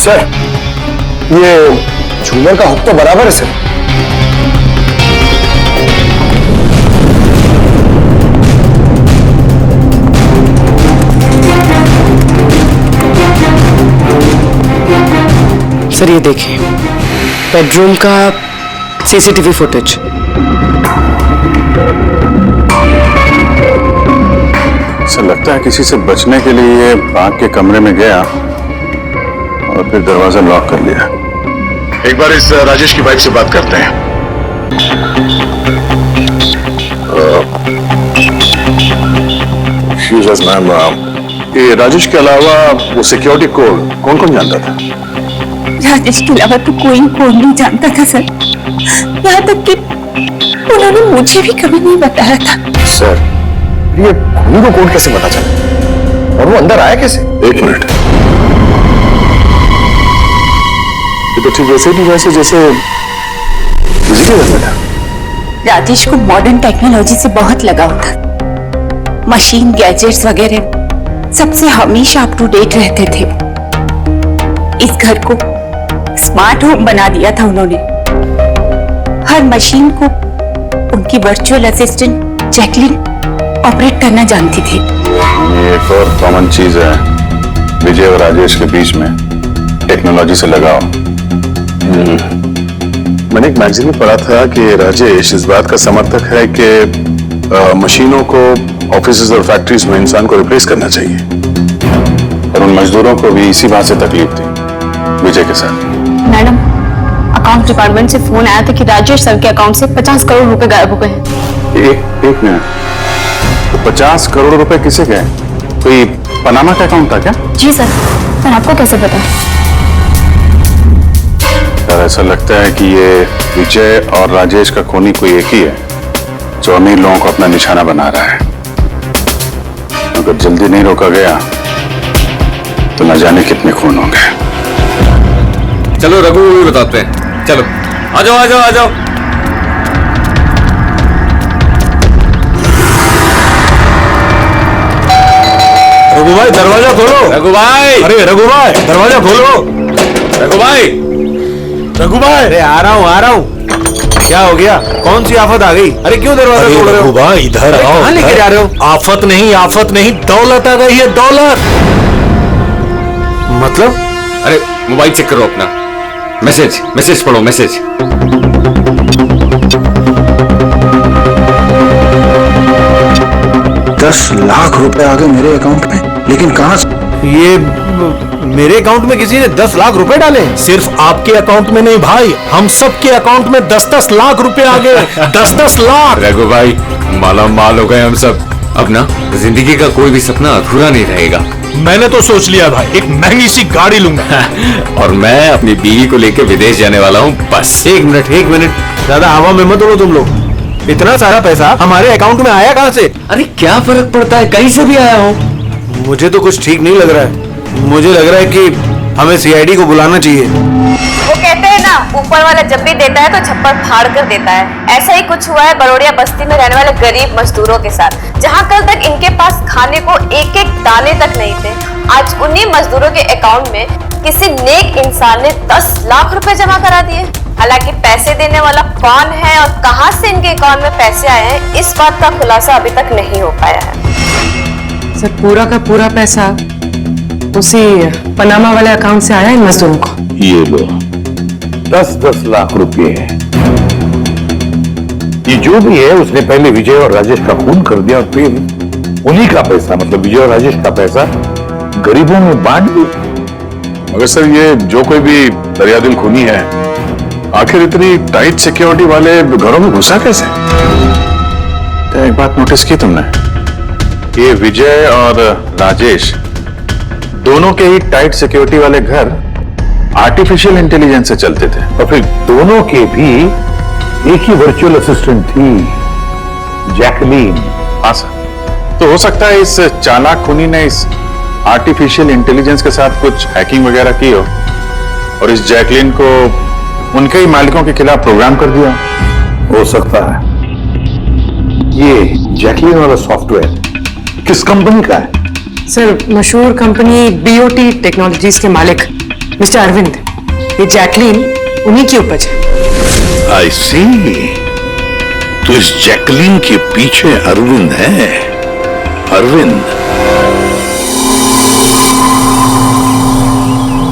सर, ये झूमर का हुक तो बराबर है सर। सर ये देखिए, बेडरूम का सीसीटीवी फुटेज। ऐसा लगता है किसी से बचने के लिए ये बाग के कमरे में गया और फिर दरवाजा लॉक कर लिया। एक बार इस राजेश की वाइफ से बात करते हैं। मैम, ये राजेश के अलावा वो सिक्योरिटी कोड कौन कौन जानता था? राजेश के अलावा तो कोई कोड नहीं जानता था सर, यहाँ तक कि उन्होंने मुझे भी कभी नहीं बताया था। सर, ये खूनी को कोड कैसे पता चला और वो अंदर आया कैसे? एक मिनट, ये तो ठीक वैसे ही वैसे जैसे किसी के घर में था। राजेश को मॉडर्न टेक्नोलॉजी से बहुत लगाव था। मशीन, गैजेट्स वगैरह सबसे हमेशा अप टू डेट रहते थे। इस घर को स्मार्ट होम बना दिया था उन्होंने। हर मशीन को उनकी वर्चुअल असिस्टेंट जैकलिन ऑपरेट करना जानती थी। ये एक और कॉमन चीज है विजय और राजेश के बीच में, टेक्नोलॉजी से लगाव। मैंने एक मैगजीन में पढ़ा था कि राजेश इस बात का समर्थक है कि मशीनों को ऑफिसेज और फैक्ट्रीज में इंसान को रिप्लेस करना चाहिए, और उन मजदूरों को भी इसी बात से तकलीफ थी विजय के साथ। मैडम, अकाउंट डिपार्टमेंट से फोन आया था कि राजेश सर के अकाउंट से 50 करोड़ रुपए गायब हो गए हैं। एक मिनट, तो 50 करोड़ रुपए किसे गए? कोई पनामा का अकाउंट था क्या? जी सर, पर आपको कैसे पता? यार, ऐसा लगता है कि ये विजय और राजेश का खूनी कोई एक ही है जो अमीर लोगों को अपना निशाना बना रहा है। अगर जल्दी नहीं रोका गया तो न जाने कितने खून होंगे। चलो रघु भी बताते हैं, चलो आ जाओ आ जाओ आ जाओ। रघु भाई दरवाजा खोलो। रघु भाई, अरे रघु भाई दरवाजा खोलो। रघु भाई, रघु भाई, अरे आ रहा हूँ। क्या हो गया? कौन सी आफत आ गई? अरे क्यों दरवाजा खोल रहे हो? रघु भाई इधर आओ। कहाँ लेके जा रहे हो? आफत नहीं, दौलत आ गई है, दौलत। मतलब? अरे मोबाइल चेक करो अपना, मैसेज पढ़ो, मैसेज। 10 लाख रुपए आ गए मेरे अकाउंट में, लेकिन कहां से? ये मेरे अकाउंट में किसी ने 10 लाख रुपए डाले? सिर्फ आपके अकाउंट में नहीं भाई, हम सब के अकाउंट में 10-10 लाख रुपए आ गए। 10-10 लाख। रघु भाई, माला माल हो गए हम सब। अब ना जिंदगी का कोई भी सपना अधूरा नहीं रहेगा। मैंने तो सोच लिया भाई, एक महंगी सी गाड़ी लूंगा। और मैं अपनी बीवी को लेकर विदेश जाने वाला हूँ बस। एक मिनट, ज्यादा हवा में मत उड़ो तुम लोग। इतना सारा पैसा हमारे अकाउंट में आया कहां से? अरे क्या फर्क पड़ता है, कहीं से भी आया हो। मुझे तो कुछ ठीक नहीं लग रहा है। मुझे लग रहा है कि हमें सीआईडी को बुलाना चाहिए। वो कहते हैं ना, ऊपर वाला जब भी देता है तो छप्पर फाड़ कर देता है। ऐसा ही कुछ हुआ है बड़ौडिया बस्ती में रहने वाले गरीब मजदूरों के साथ, जहां कल तक इनके पास खाने को एक एक दाने तक नहीं थे। आज उन्हीं मजदूरों के अकाउंट में किसी नेक इंसान ने 10 लाख रुपए जमा करा दिए। हालांकि पैसे देने वाला कौन है और कहां से इनके अकाउंट में पैसे आए हैं, इस बात का खुलासा अभी तक नहीं हो पाया है। सर, पूरा का पूरा पैसा उसी पनामा वाले अकाउंट से आया इन मजदूरों को। ये लो 10-10 लाख रुपए है। ये जो भी है उसने पहले विजय और राजेश का खून कर दिया और फिर उन्हीं का पैसा, मतलब विजय और राजेश का पैसा गरीबों में बांट दिया। मगर सर, ये जो कोई भी दरियादिल खूनी है, आखिर इतनी टाइट सिक्योरिटी वाले घरों में घुसा कैसे? क्या एक बात नोटिस की तुमने? ये विजय और राजेश दोनों के ही टाइट सिक्योरिटी वाले घर आर्टिफिशियल इंटेलिजेंस से चलते थे, और फिर दोनों के भी एक ही वर्चुअल असिस्टेंट थी, जैकलीन। हाँ सर, तो हो सकता है इस चालाक खूनी ने इस आर्टिफिशियल इंटेलिजेंस के साथ कुछ हैकिंग वगैरह की हो और इस जैकलीन को उनके ही मालिकों के खिलाफ प्रोग्राम कर दिया। हो सकता है। ये जैकलीन वाला सॉफ्टवेयर किस कंपनी का है? सर, मशहूर कंपनी बीओटी टेक्नोलॉजीज के मालिक मिस्टर अरविंद, ये जैकलीन उन्हीं की उपज है। आई सी, तो इस जैकलीन के पीछे अरविंद है। अरविंद,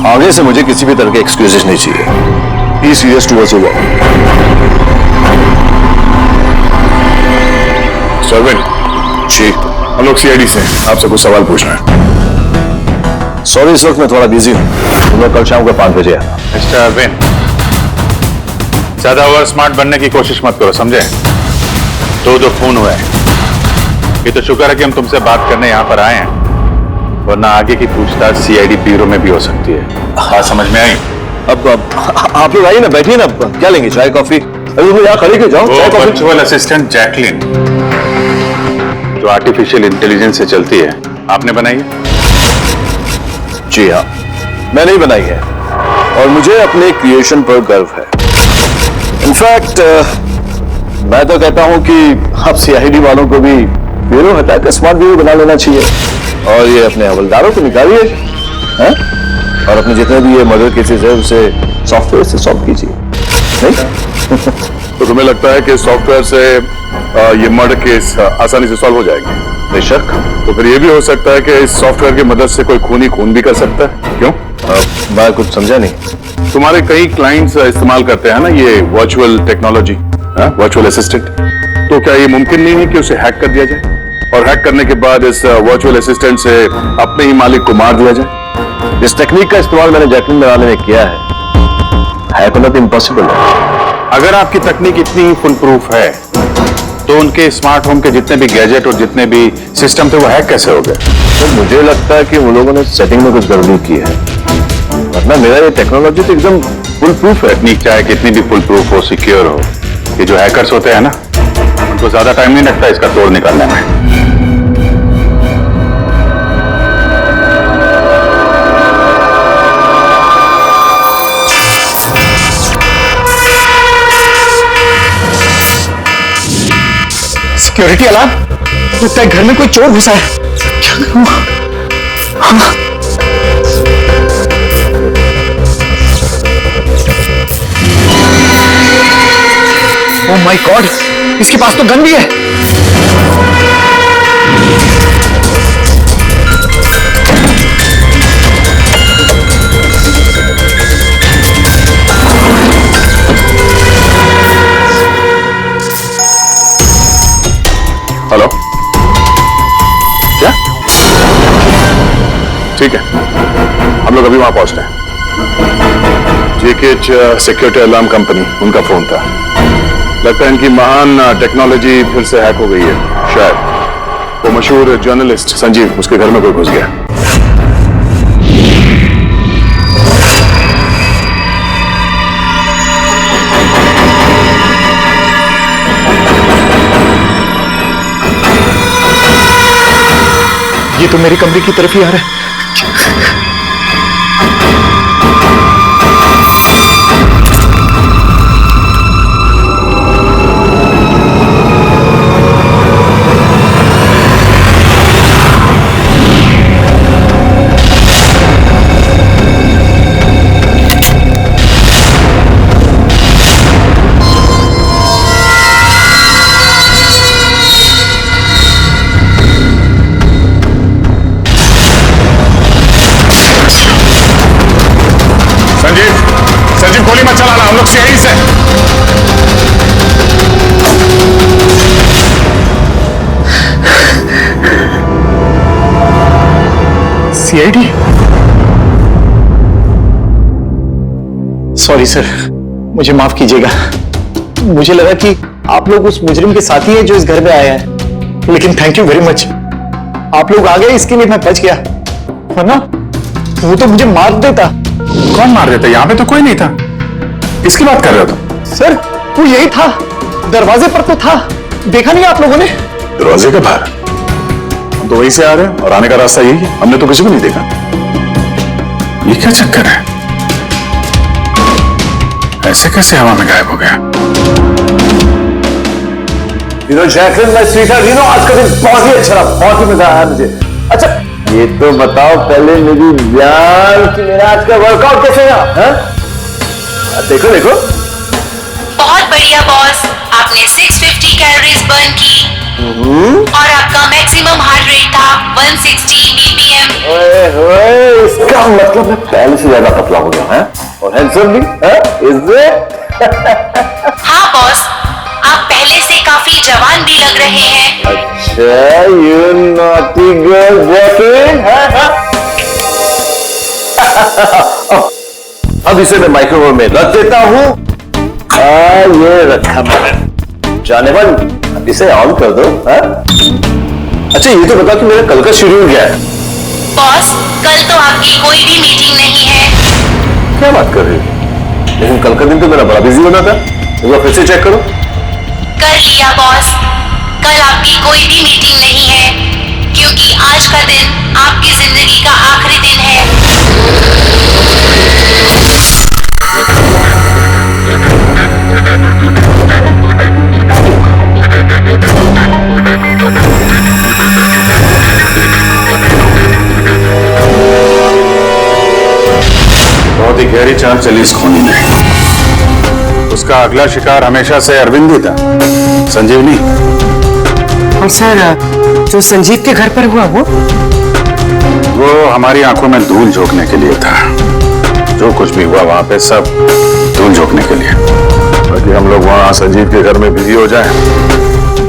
आगे से मुझे किसी भी तरह के एक्सक्यूजेस नहीं चाहिए। Be serious towards your work. Arvind ji, हम लोग सीआईडी से आपसे कुछ सवाल पूछना है। सॉरी, इस वक्त मैं थोड़ा बिजी हूँ। तुम लोग कल शाम को 5 बजे आना। मिस्टर अरविंद, ज्यादा ओवर स्मार्ट बनने की कोशिश मत करो, समझे? दो फोन हुए हैं। ये तो शुक्र है कि हम तुमसे बात करने यहाँ पर आए हैं, वरना आगे की पूछताछ सीआईडी ब्यूरो में भी हो सकती है। हाँ, समझ में आई? अब आप लोग आइए ना, बैठिए ना। क्या लेंगे, चाय कॉफी? अरे तुम यहाँ खड़े क्यों, जाओ चाय कॉफी। वर्चुअल असिस्टेंट जैकलीन जो आर्टिफिशियल इंटेलिजेंस से चलती है, आपने बनाई है? जी हाँ, मैंने ही बनाई है और मुझे अपने क्रिएशन पर गर्व है। इनफैक्ट मैं तो कहता हूं कि आप सीआईडी वालों को भी ब्यूरो हटाकर स्मार्ट ब्यूरो बना लेना चाहिए और ये अपने हवलदारों को निकालिए, हैं? और अपने जितने भी ये मर्डर केसेस है उसे सॉफ्टवेयर से सॉल्व कीजिए, नहीं? तो तुम्हें लगता है कि सॉफ्टवेयर से ये मर्डर केस आसानी से सॉल्व हो जाएगी? बेशक। तो फिर ये भी हो सकता है कि इस सॉफ्टवेयर की मदद से कोई खूनी खून भी कर सकता है। क्यों? मैं कुछ समझा नहीं। तुम्हारे कई क्लाइंट्स इस्तेमाल करते हैं ना ये वर्चुअल टेक्नोलॉजी, वर्चुअल असिस्टेंट। तो क्या ये मुमकिन नहीं है कि उसे हैक कर दिया जाए और हैक करने के बाद इस वर्चुअल असिस्टेंट से अपने ही मालिक को मार दिया जाए? इस टेक्निक का इस्तेमाल मैंने जैकलीन बनाने में किया है होना तो इम्पॉसिबल है। अगर आपकी तकनीक इतनी ही फुल प्रूफ है तो उनके स्मार्ट होम के जितने भी गैजेट और जितने भी सिस्टम थे वो हैक कैसे हो गए? तो मुझे लगता है कि उन लोगों ने सेटिंग में कुछ गड़बड़ी की है, वरना मेरा ये टेक्नोलॉजी तो एकदम फुल प्रूफ है। तकनीक चाहे कितनी भी फुल प्रूफ हो, सिक्योर हो, ये जो हैकर्स होते हैं ना, उनको ज्यादा टाइम नहीं लगता इसका तोड़ निकालने में। सिक्योरिटी अलार्म, लगता है घर में कोई चोर घुसा है। क्या करूंगा? हाँ। ओह माय गॉड, इसके पास तो गन भी है। हेलो, क्या? ठीक है, हम लोग अभी वहां पहुंचते हैं। जेकेएच सिक्योरिटी अलार्म कंपनी, उनका फोन था। लगता है इनकी महान टेक्नोलॉजी फिर से हैक हो गई है। शायद वो मशहूर जर्नलिस्ट संजीव, उसके घर में कोई घुस गया। ये तो मेरी कमरे की तरफ ही आ रहा है। संजीव, गोली मत चलाना, हम लोग सीआईडी से। सीआईडी? सॉरी सर, मुझे माफ कीजिएगा। मुझे लगा कि आप लोग उस मुजरिम के साथी हैं जो इस घर में आया है, लेकिन थैंक यू वेरी मच। आप लोग आ गए, इसके लिए मैं बच गया, वरना वो तो मुझे मार देता। कौन मार देता? यहाँ पे तो कोई नहीं था। किसकी बात कर रहे हो तुम? सर वो यही था, दरवाजे पर तो था, देखा नहीं आप लोगों ने? दरवाजे के बाहर? हम तो वहीं से आ रहे हैं और आने का रास्ता यही है, हमने तो किसी को नहीं देखा। ये क्या चक्कर है? ऐसे कैसे हवा में गायब हो गया? जैकलीन, मैं स्वीकार, आज का दिन बहुत ही अच्छा रहा, बहुत ही मजा आया मुझे। अच्छा ये तो बताओ पहले मेरी जान कि मेरा आज का वर्कआउट कैसे रहा? देखो देखो। बहुत बढ़िया बॉस, आपने 650 कैलोरीज बर्न की और आपका मैक्सिमम हार्ट रेट था 160 बीपीएम। ओए, इसका मतलब मैं पहले से ज्यादा पतला हो गया है और हैंडसम भी है? हाँ बॉस, आप पहले से काफी जवान भी लग रहे हैं। अच्छा, यू नॉटी गर्ल जैकिन। अब इसे मैं माइक्रोवेव में रख देता हूँ। ये रखा मैंने। जाने मन, अब इसे ऑन कर दो। अच्छा, ये तो बता कि मेरा कल का शेड्यूल क्या है? बॉस, कल तो आपकी कोई भी मीटिंग नहीं है। क्या बात कर रही हो? लेकिन कल का दिन तो मेरा बड़ा बिजी होना था। एक बार फिर से चेक करो। कर लिया बॉस, कल आपकी कोई भी मीटिंग नहीं है क्योंकि आज का दिन आपकी जिंदगी का आखिरी दिन है। बहुत ही गहरी चाल चली इस खूनी में। उसका अगला शिकार हमेशा से अरविंद ही था, संजीव नहीं। और सर, जो संजीव के घर पर हुआ वो हमारी आंखों में धूल झोंकने के लिए था। जो कुछ भी हुआ वहां पे सब धूल झोंकने के लिए, ताकि हम लोग वहां संजीव के घर में बिजी हो जाएं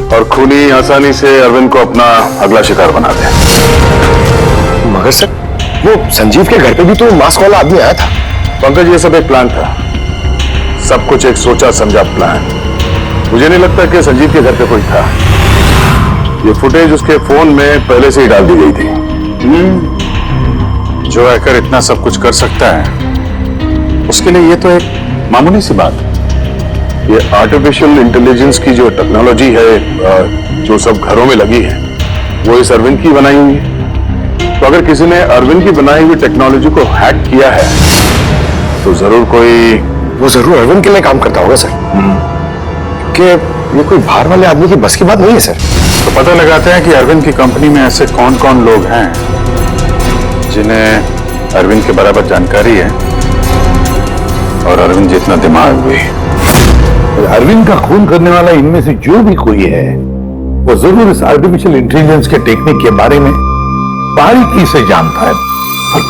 और खूनी आसानी से अरविंद को अपना अगला शिकार बना दे। मगर सर, वो संजीव के घर पे भी तो मास्क वाला आदमी आया था। पंकज, ये सब एक प्लान था, सब कुछ एक सोचा समझा प्लान। मुझे नहीं लगता कि संजीव के घर पे कोई था। ये फुटेज उसके फोन में पहले से ही डाल दी गई थी। जो हैकर इतना सब कुछ कर सकता है, उसके लिए ये तो एक मामूली सी बात है। ये आर्टिफिशियल इंटेलिजेंस की जो टेक्नोलॉजी है, जो सब घरों में लगी है, वो इस अरविंद की बनाई हुई है। तो अगर किसी ने अरविंद की बनाई हुई टेक्नोलॉजी को हैक किया है, तो जरूर वो जरूर अरविंद के लिए काम करता होगा सर। कि ये कोई बाहर वाले आदमी की बस की बात नहीं है सर। तो पता लगाते हैं कि अरविंद की कंपनी में ऐसे कौन कौन लोग हैं जिन्हें अरविंद के बराबर जानकारी है और अरविंद जितना दिमाग भी। अरविंद का खून करने वाला इनमें से जो भी कोई है, वो जरूर इस आर्टिफिशियल इंटेलिजेंस के टेक्निक के बारे में बारीकी से जानता है। और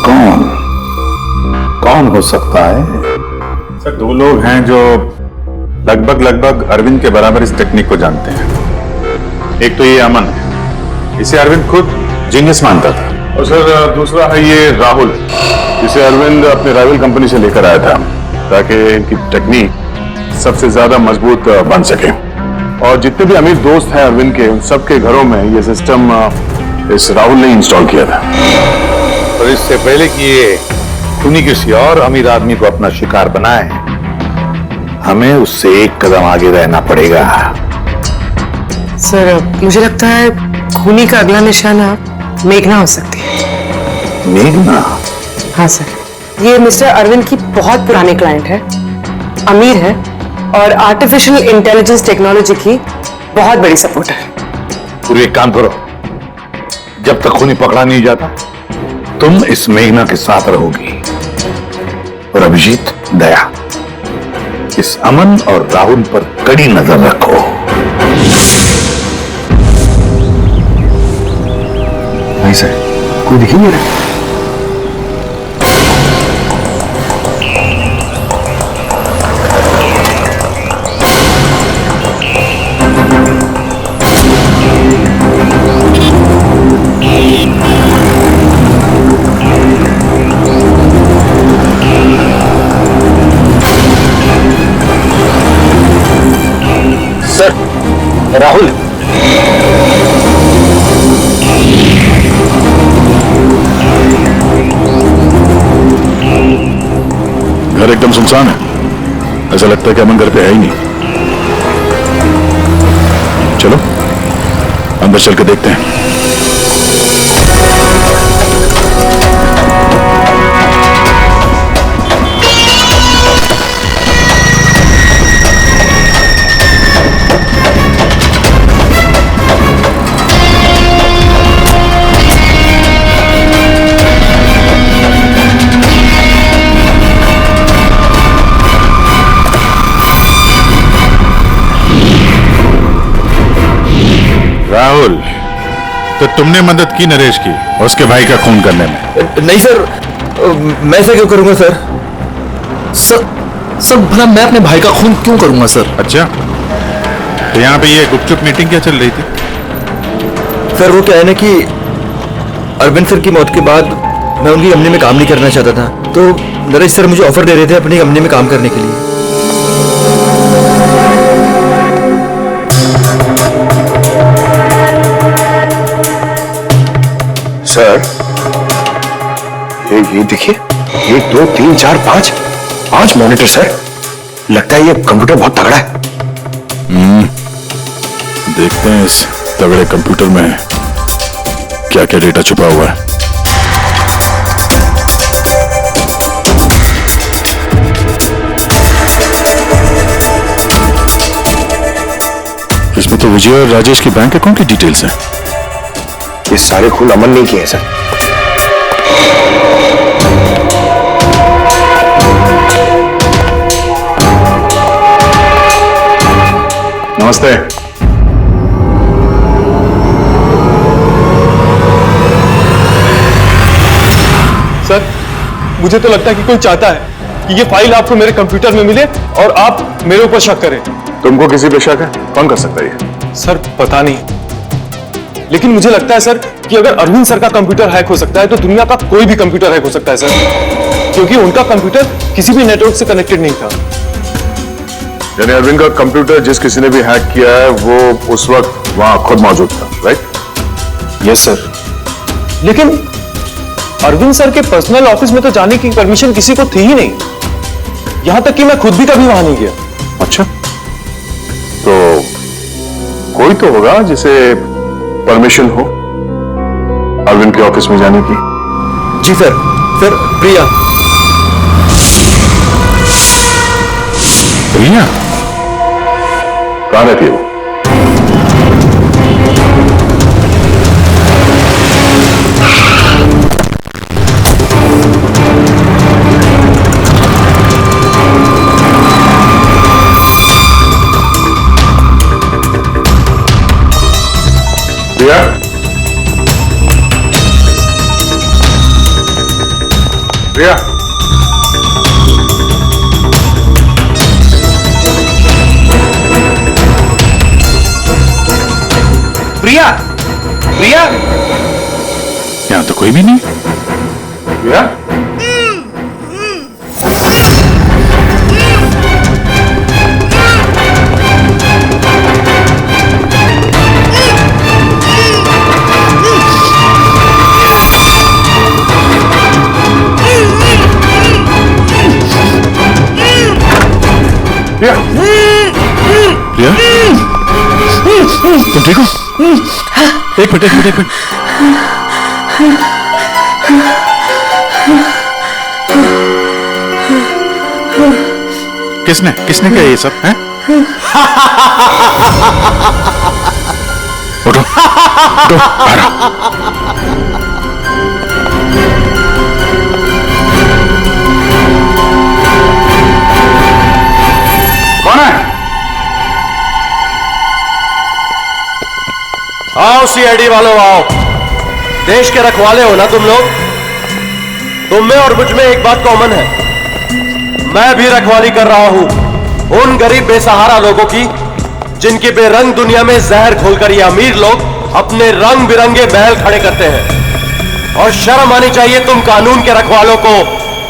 कौन हो सकता है? सर, दो लोग हैं जो लगभग अरविंद के बराबर इस टेक्निक को जानते हैं। एक तो ये अमन है, इसे अरविंद खुद जीनियस मानता था। और सर, दूसरा है ये राहुल, जिसे अरविंद अपने राइवल कंपनी से लेकर आया था ताकि इनकी टेक्निक सबसे ज्यादा मजबूत बन सके। और जितने भी अमीर दोस्त हैं अरविंद के, उन सबके घरों में ये सिस्टम इस राहुल ने इंस्टॉल किया था। और इससे पहले कि ये खूनी किसी और अमीर आदमी को अपना शिकार बनाए, हमें उससे एक कदम आगे रहना पड़ेगा। सर, मुझे लगता है खूनी का अगला निशाना मेघना हो सकती है। मेघना? हाँ सर, ये मिस्टर अरविंद की बहुत पुरानी क्लाइंट है, अमीर है और आर्टिफिशियल इंटेलिजेंस टेक्नोलॉजी की बहुत बड़ी सपोर्टर है। पूरे एक काम करो, जब तक खूनी पकड़ा नहीं जाता, तुम इस मेघना के साथ रहोगी और अभिजीत, दया, इस अमन और राहुल पर कड़ी नजर रखो। नहीं सर, कोई दिख ही नहीं रहा। राहुल, घर एकदम सुनसान है, ऐसा लगता है कि अमन घर पे है ही नहीं। चलो अंदर चल के देखते हैं। राहुल, तो तुमने मदद की नरेश की उसके भाई का खून करने में? नहीं सर, मैं ऐसा क्यों करूंगा सर? सर भला मैं अपने भाई का खून क्यों करूंगा सर? अच्छा, तो यहाँ पे ये गुपचुप मीटिंग क्या चल रही थी? सर वो क्या है ना कि अरविंद सर की मौत के बाद मैं उनकी कंपनी में काम नहीं करना चाहता था, तो नरेश सर मुझे ऑफर दे रहे थे अपनी कंपनी में काम करने के लिए। सर ये देखिए, 1 2 3 4 5 मॉनिटर सर। लगता है ये कंप्यूटर बहुत तगड़ा है। देखते हैं इस तगड़े कंप्यूटर में क्या क्या डेटा छुपा हुआ है। इसमें तो विजय और राजेश की बैंक अकाउंट की डिटेल्स हैं। ये सारे खून अमन नहीं किए सर। नमस्ते। सर मुझे तो लगता है कि कोई चाहता है कि ये फाइल आपको मेरे कंप्यूटर में मिले और आप मेरे ऊपर शक करें। तुमको किसी पे शक है? कौन कर सकता है ये? सर पता नहीं, लेकिन मुझे लगता है सर कि अगर अरविंद सर का कंप्यूटर हैक हो सकता है तो दुनिया का कोई भी कंप्यूटर हैक हो सकता है सर, क्योंकि उनका कंप्यूटर किसी भी नेटवर्क से कनेक्टेड नहीं था। यानी अरविंद का कंप्यूटर जिस किसी ने भी हैक किया है वो उस वक्त वहां खुद मौजूद था, राइट? यस सर, लेकिन अरविंद सर के पर्सनल ऑफिस में तो जाने की परमिशन किसी को थी ही नहीं, यहां तक कि मैं खुद भी कभी वहां नहीं गया। अच्छा, तो कोई तो होगा जिसे परमिशन हो अरविंद के ऑफिस में जाने की। जी सर। सर प्रिया। प्रिया कहां रहती है वो? प्रिया, प्रिया, प्रिया, प्रिया, यहाँ तो कोई भी नहीं। प्रिया, प्रिया, प्रिया, तुम ठीक हो? एक मिनट। किसने किया ये सब है? उठो, बाहर आओ। कौन है? आओ सीआईडी वालों आओ। देश के रखवाले हो ना तुम लोग। तुम में और मुझ में एक बात कॉमन है, मैं भी रखवाली कर रहा हूं उन गरीब बेसहारा लोगों की जिनकी बेरंग दुनिया में जहर खोलकर ये अमीर लोग अपने रंग बिरंगे महल खड़े करते हैं। और शर्म आनी चाहिए तुम कानून के रखवालों को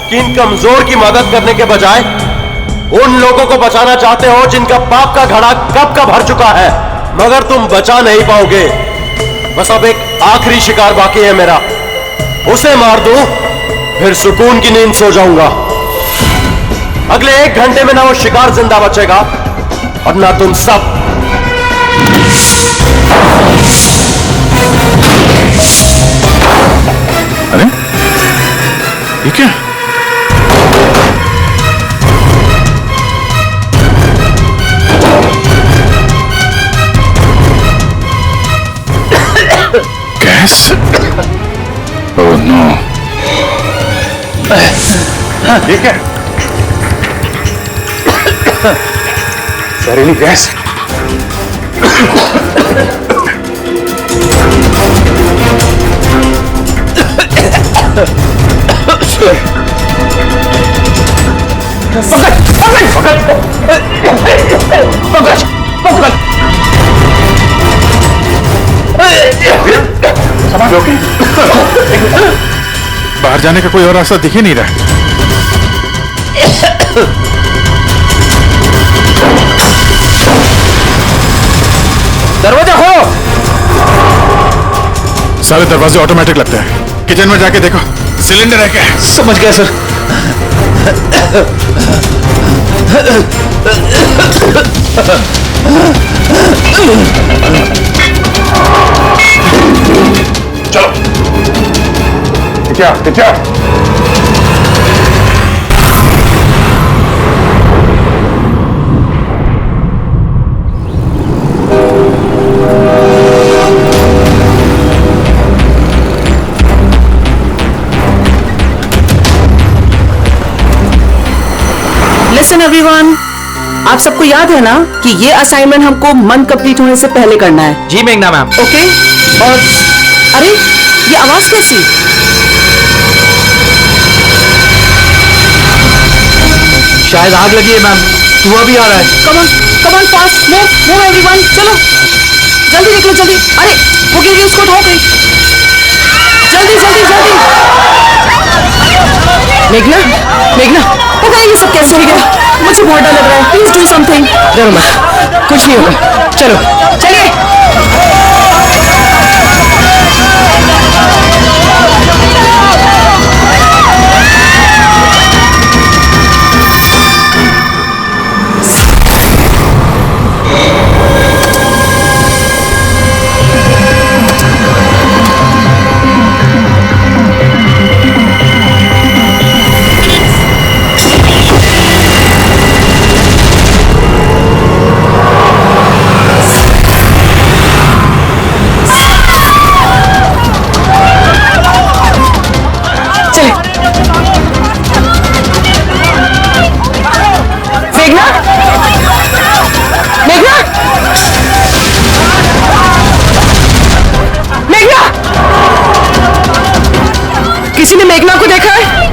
कि इन कमजोर की मदद करने के बजाय उन लोगों को बचाना चाहते हो जिनका पाप का घड़ा कब का भर चुका है, मगर तुम बचा नहीं पाओगे। बस अब एक आखिरी शिकार बाकी है मेरा, उसे मार दूं फिर सुकून की नींद सो जाऊंगा। अगले 1 घंटे में ना वो शिकार जिंदा बचेगा और ना तुम सब। अरे ये क्या? गैस? Oh no. ये क्या? जहरीली गैस। बाहर जाने का कोई और रास्ता दिख ही नहीं रहा। दरवाजा खोलो। सारे दरवाजे ऑटोमेटिक लगते हैं। किचन में जाके देखो सिलेंडर है क्या? समझ गया सर। चलो क्या लिसन एवरीवन, आप सबको याद है ना कि ये असाइनमेंट हमको मंथ कंप्लीट होने से पहले करना है। जी मेघना मैम। ओके। और अरे ये आवाज कैसी? शायद आग लगी है मैम, धुआं भी आ रहा है। Come on fast, move everyone, चलो जल्दी निकलो जल्दी। अरे वो गिर गई, उसको उठाओ कहीं, जल्दी जल्दी जल्दी। मेघना पता है ये सब कैसे हो गया? मुझे बहुत डर लग रहा है, प्लीज डू समथिंग। डरो मत, कुछ नहीं होगा, चलो चलिए। किसी ने मेघना को देखा है?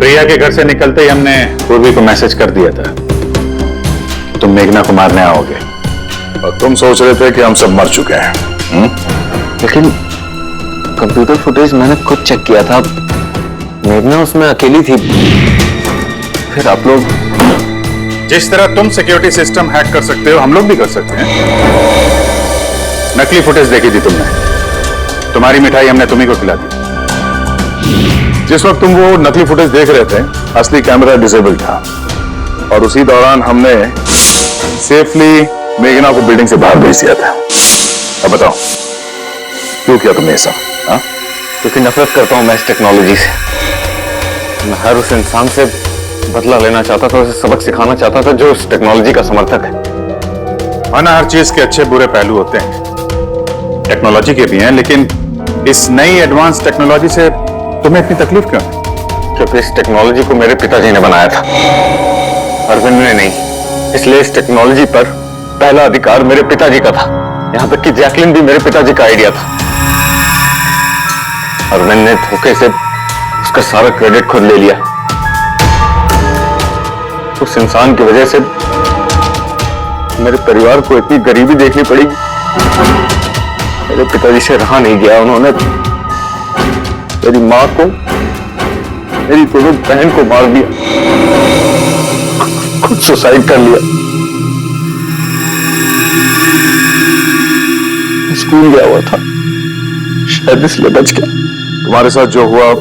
प्रिया के घर से निकलते ही हमने पूर्वी को मैसेज कर दिया था तुम मेघना को मारने आओगे, और तुम सोच रहे थे कि हम सब मर चुके हैं। लेकिन कंप्यूटर फुटेज मैंने खुद चेक किया था, मेघना उसमें अकेली थी। फिर आप लोग जिस तरह तुम सिक्योरिटी सिस्टम हैक कर सकते हो हम लोग भी कर सकते हैं। नकली फुटेज देखी थी तुमने, तुम्हारी मिठाई हमने तुम्ही को खिला दी। जिस वक्त तुम वो नकली फुटेज देख रहे थे असली कैमरा डिसेबल था, और उसी दौरान हमने सेफली मेघना को बिल्डिंग से बाहर भेज दिया था। अब बताओ क्यों किया तुमने ऐसा? क्योंकि नफरत करता हूं मैं इस टेक्नोलॉजी से। मैं हर उस इंसान से बदला लेना चाहता था, उसे सबक सिखाना चाहता था जो इस टेक्नोलॉजी का समर्थक है। माना हर चीज के अच्छे बुरे पहलू होते हैं, टेक्नोलॉजी के भी हैं, लेकिन इस नई एडवांस टेक्नोलॉजी से तुम्हें इतनी तकलीफ क्यों है? क्योंकि इस टेक्नोलॉजी को मेरे पिताजी ने बनाया था, अरविंद ने नहीं। इसलिए इस टेक्नोलॉजी पर पहला अधिकार मेरे पिताजी का था। यहां तक कि जैकलिन भी मेरे पिताजी का आइडिया था। अरविंद ने धोखे से उसका सारा क्रेडिट खुद ले लिया। उस इंसान की वजह से मेरे परिवार को इतनी गरीबी देखनी पड़ी। मेरे पिताजी से रहा नहीं गया। उन्होंने मेरी मां को, मेरी दोनों बहन को मार दिया, खुद सुसाइड कर लिया। स्कूल गया हुआ था, शायद इसलिए बच गया। तुम्हारे साथ जो हुआ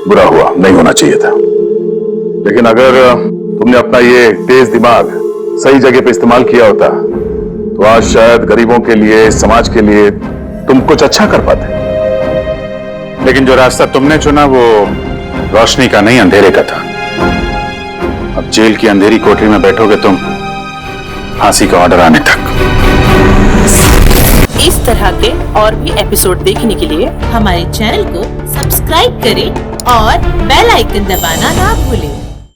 बुरा हुआ, नहीं होना चाहिए था। लेकिन अगर तुमने अपना ये तेज दिमाग सही जगह पे इस्तेमाल किया होता तो आज शायद गरीबों के लिए, समाज के लिए तुम कुछ अच्छा कर पाते। लेकिन जो रास्ता तुमने चुना वो रोशनी का नहीं, अंधेरे का था। अब जेल की अंधेरी कोठरी में बैठोगे तुम फांसी का ऑर्डर आने तक। इस तरह के और भी एपिसोड देखने के लिए हमारे चैनल को सब्सक्राइब करें और बेल आइकन दबाना ना भूलें।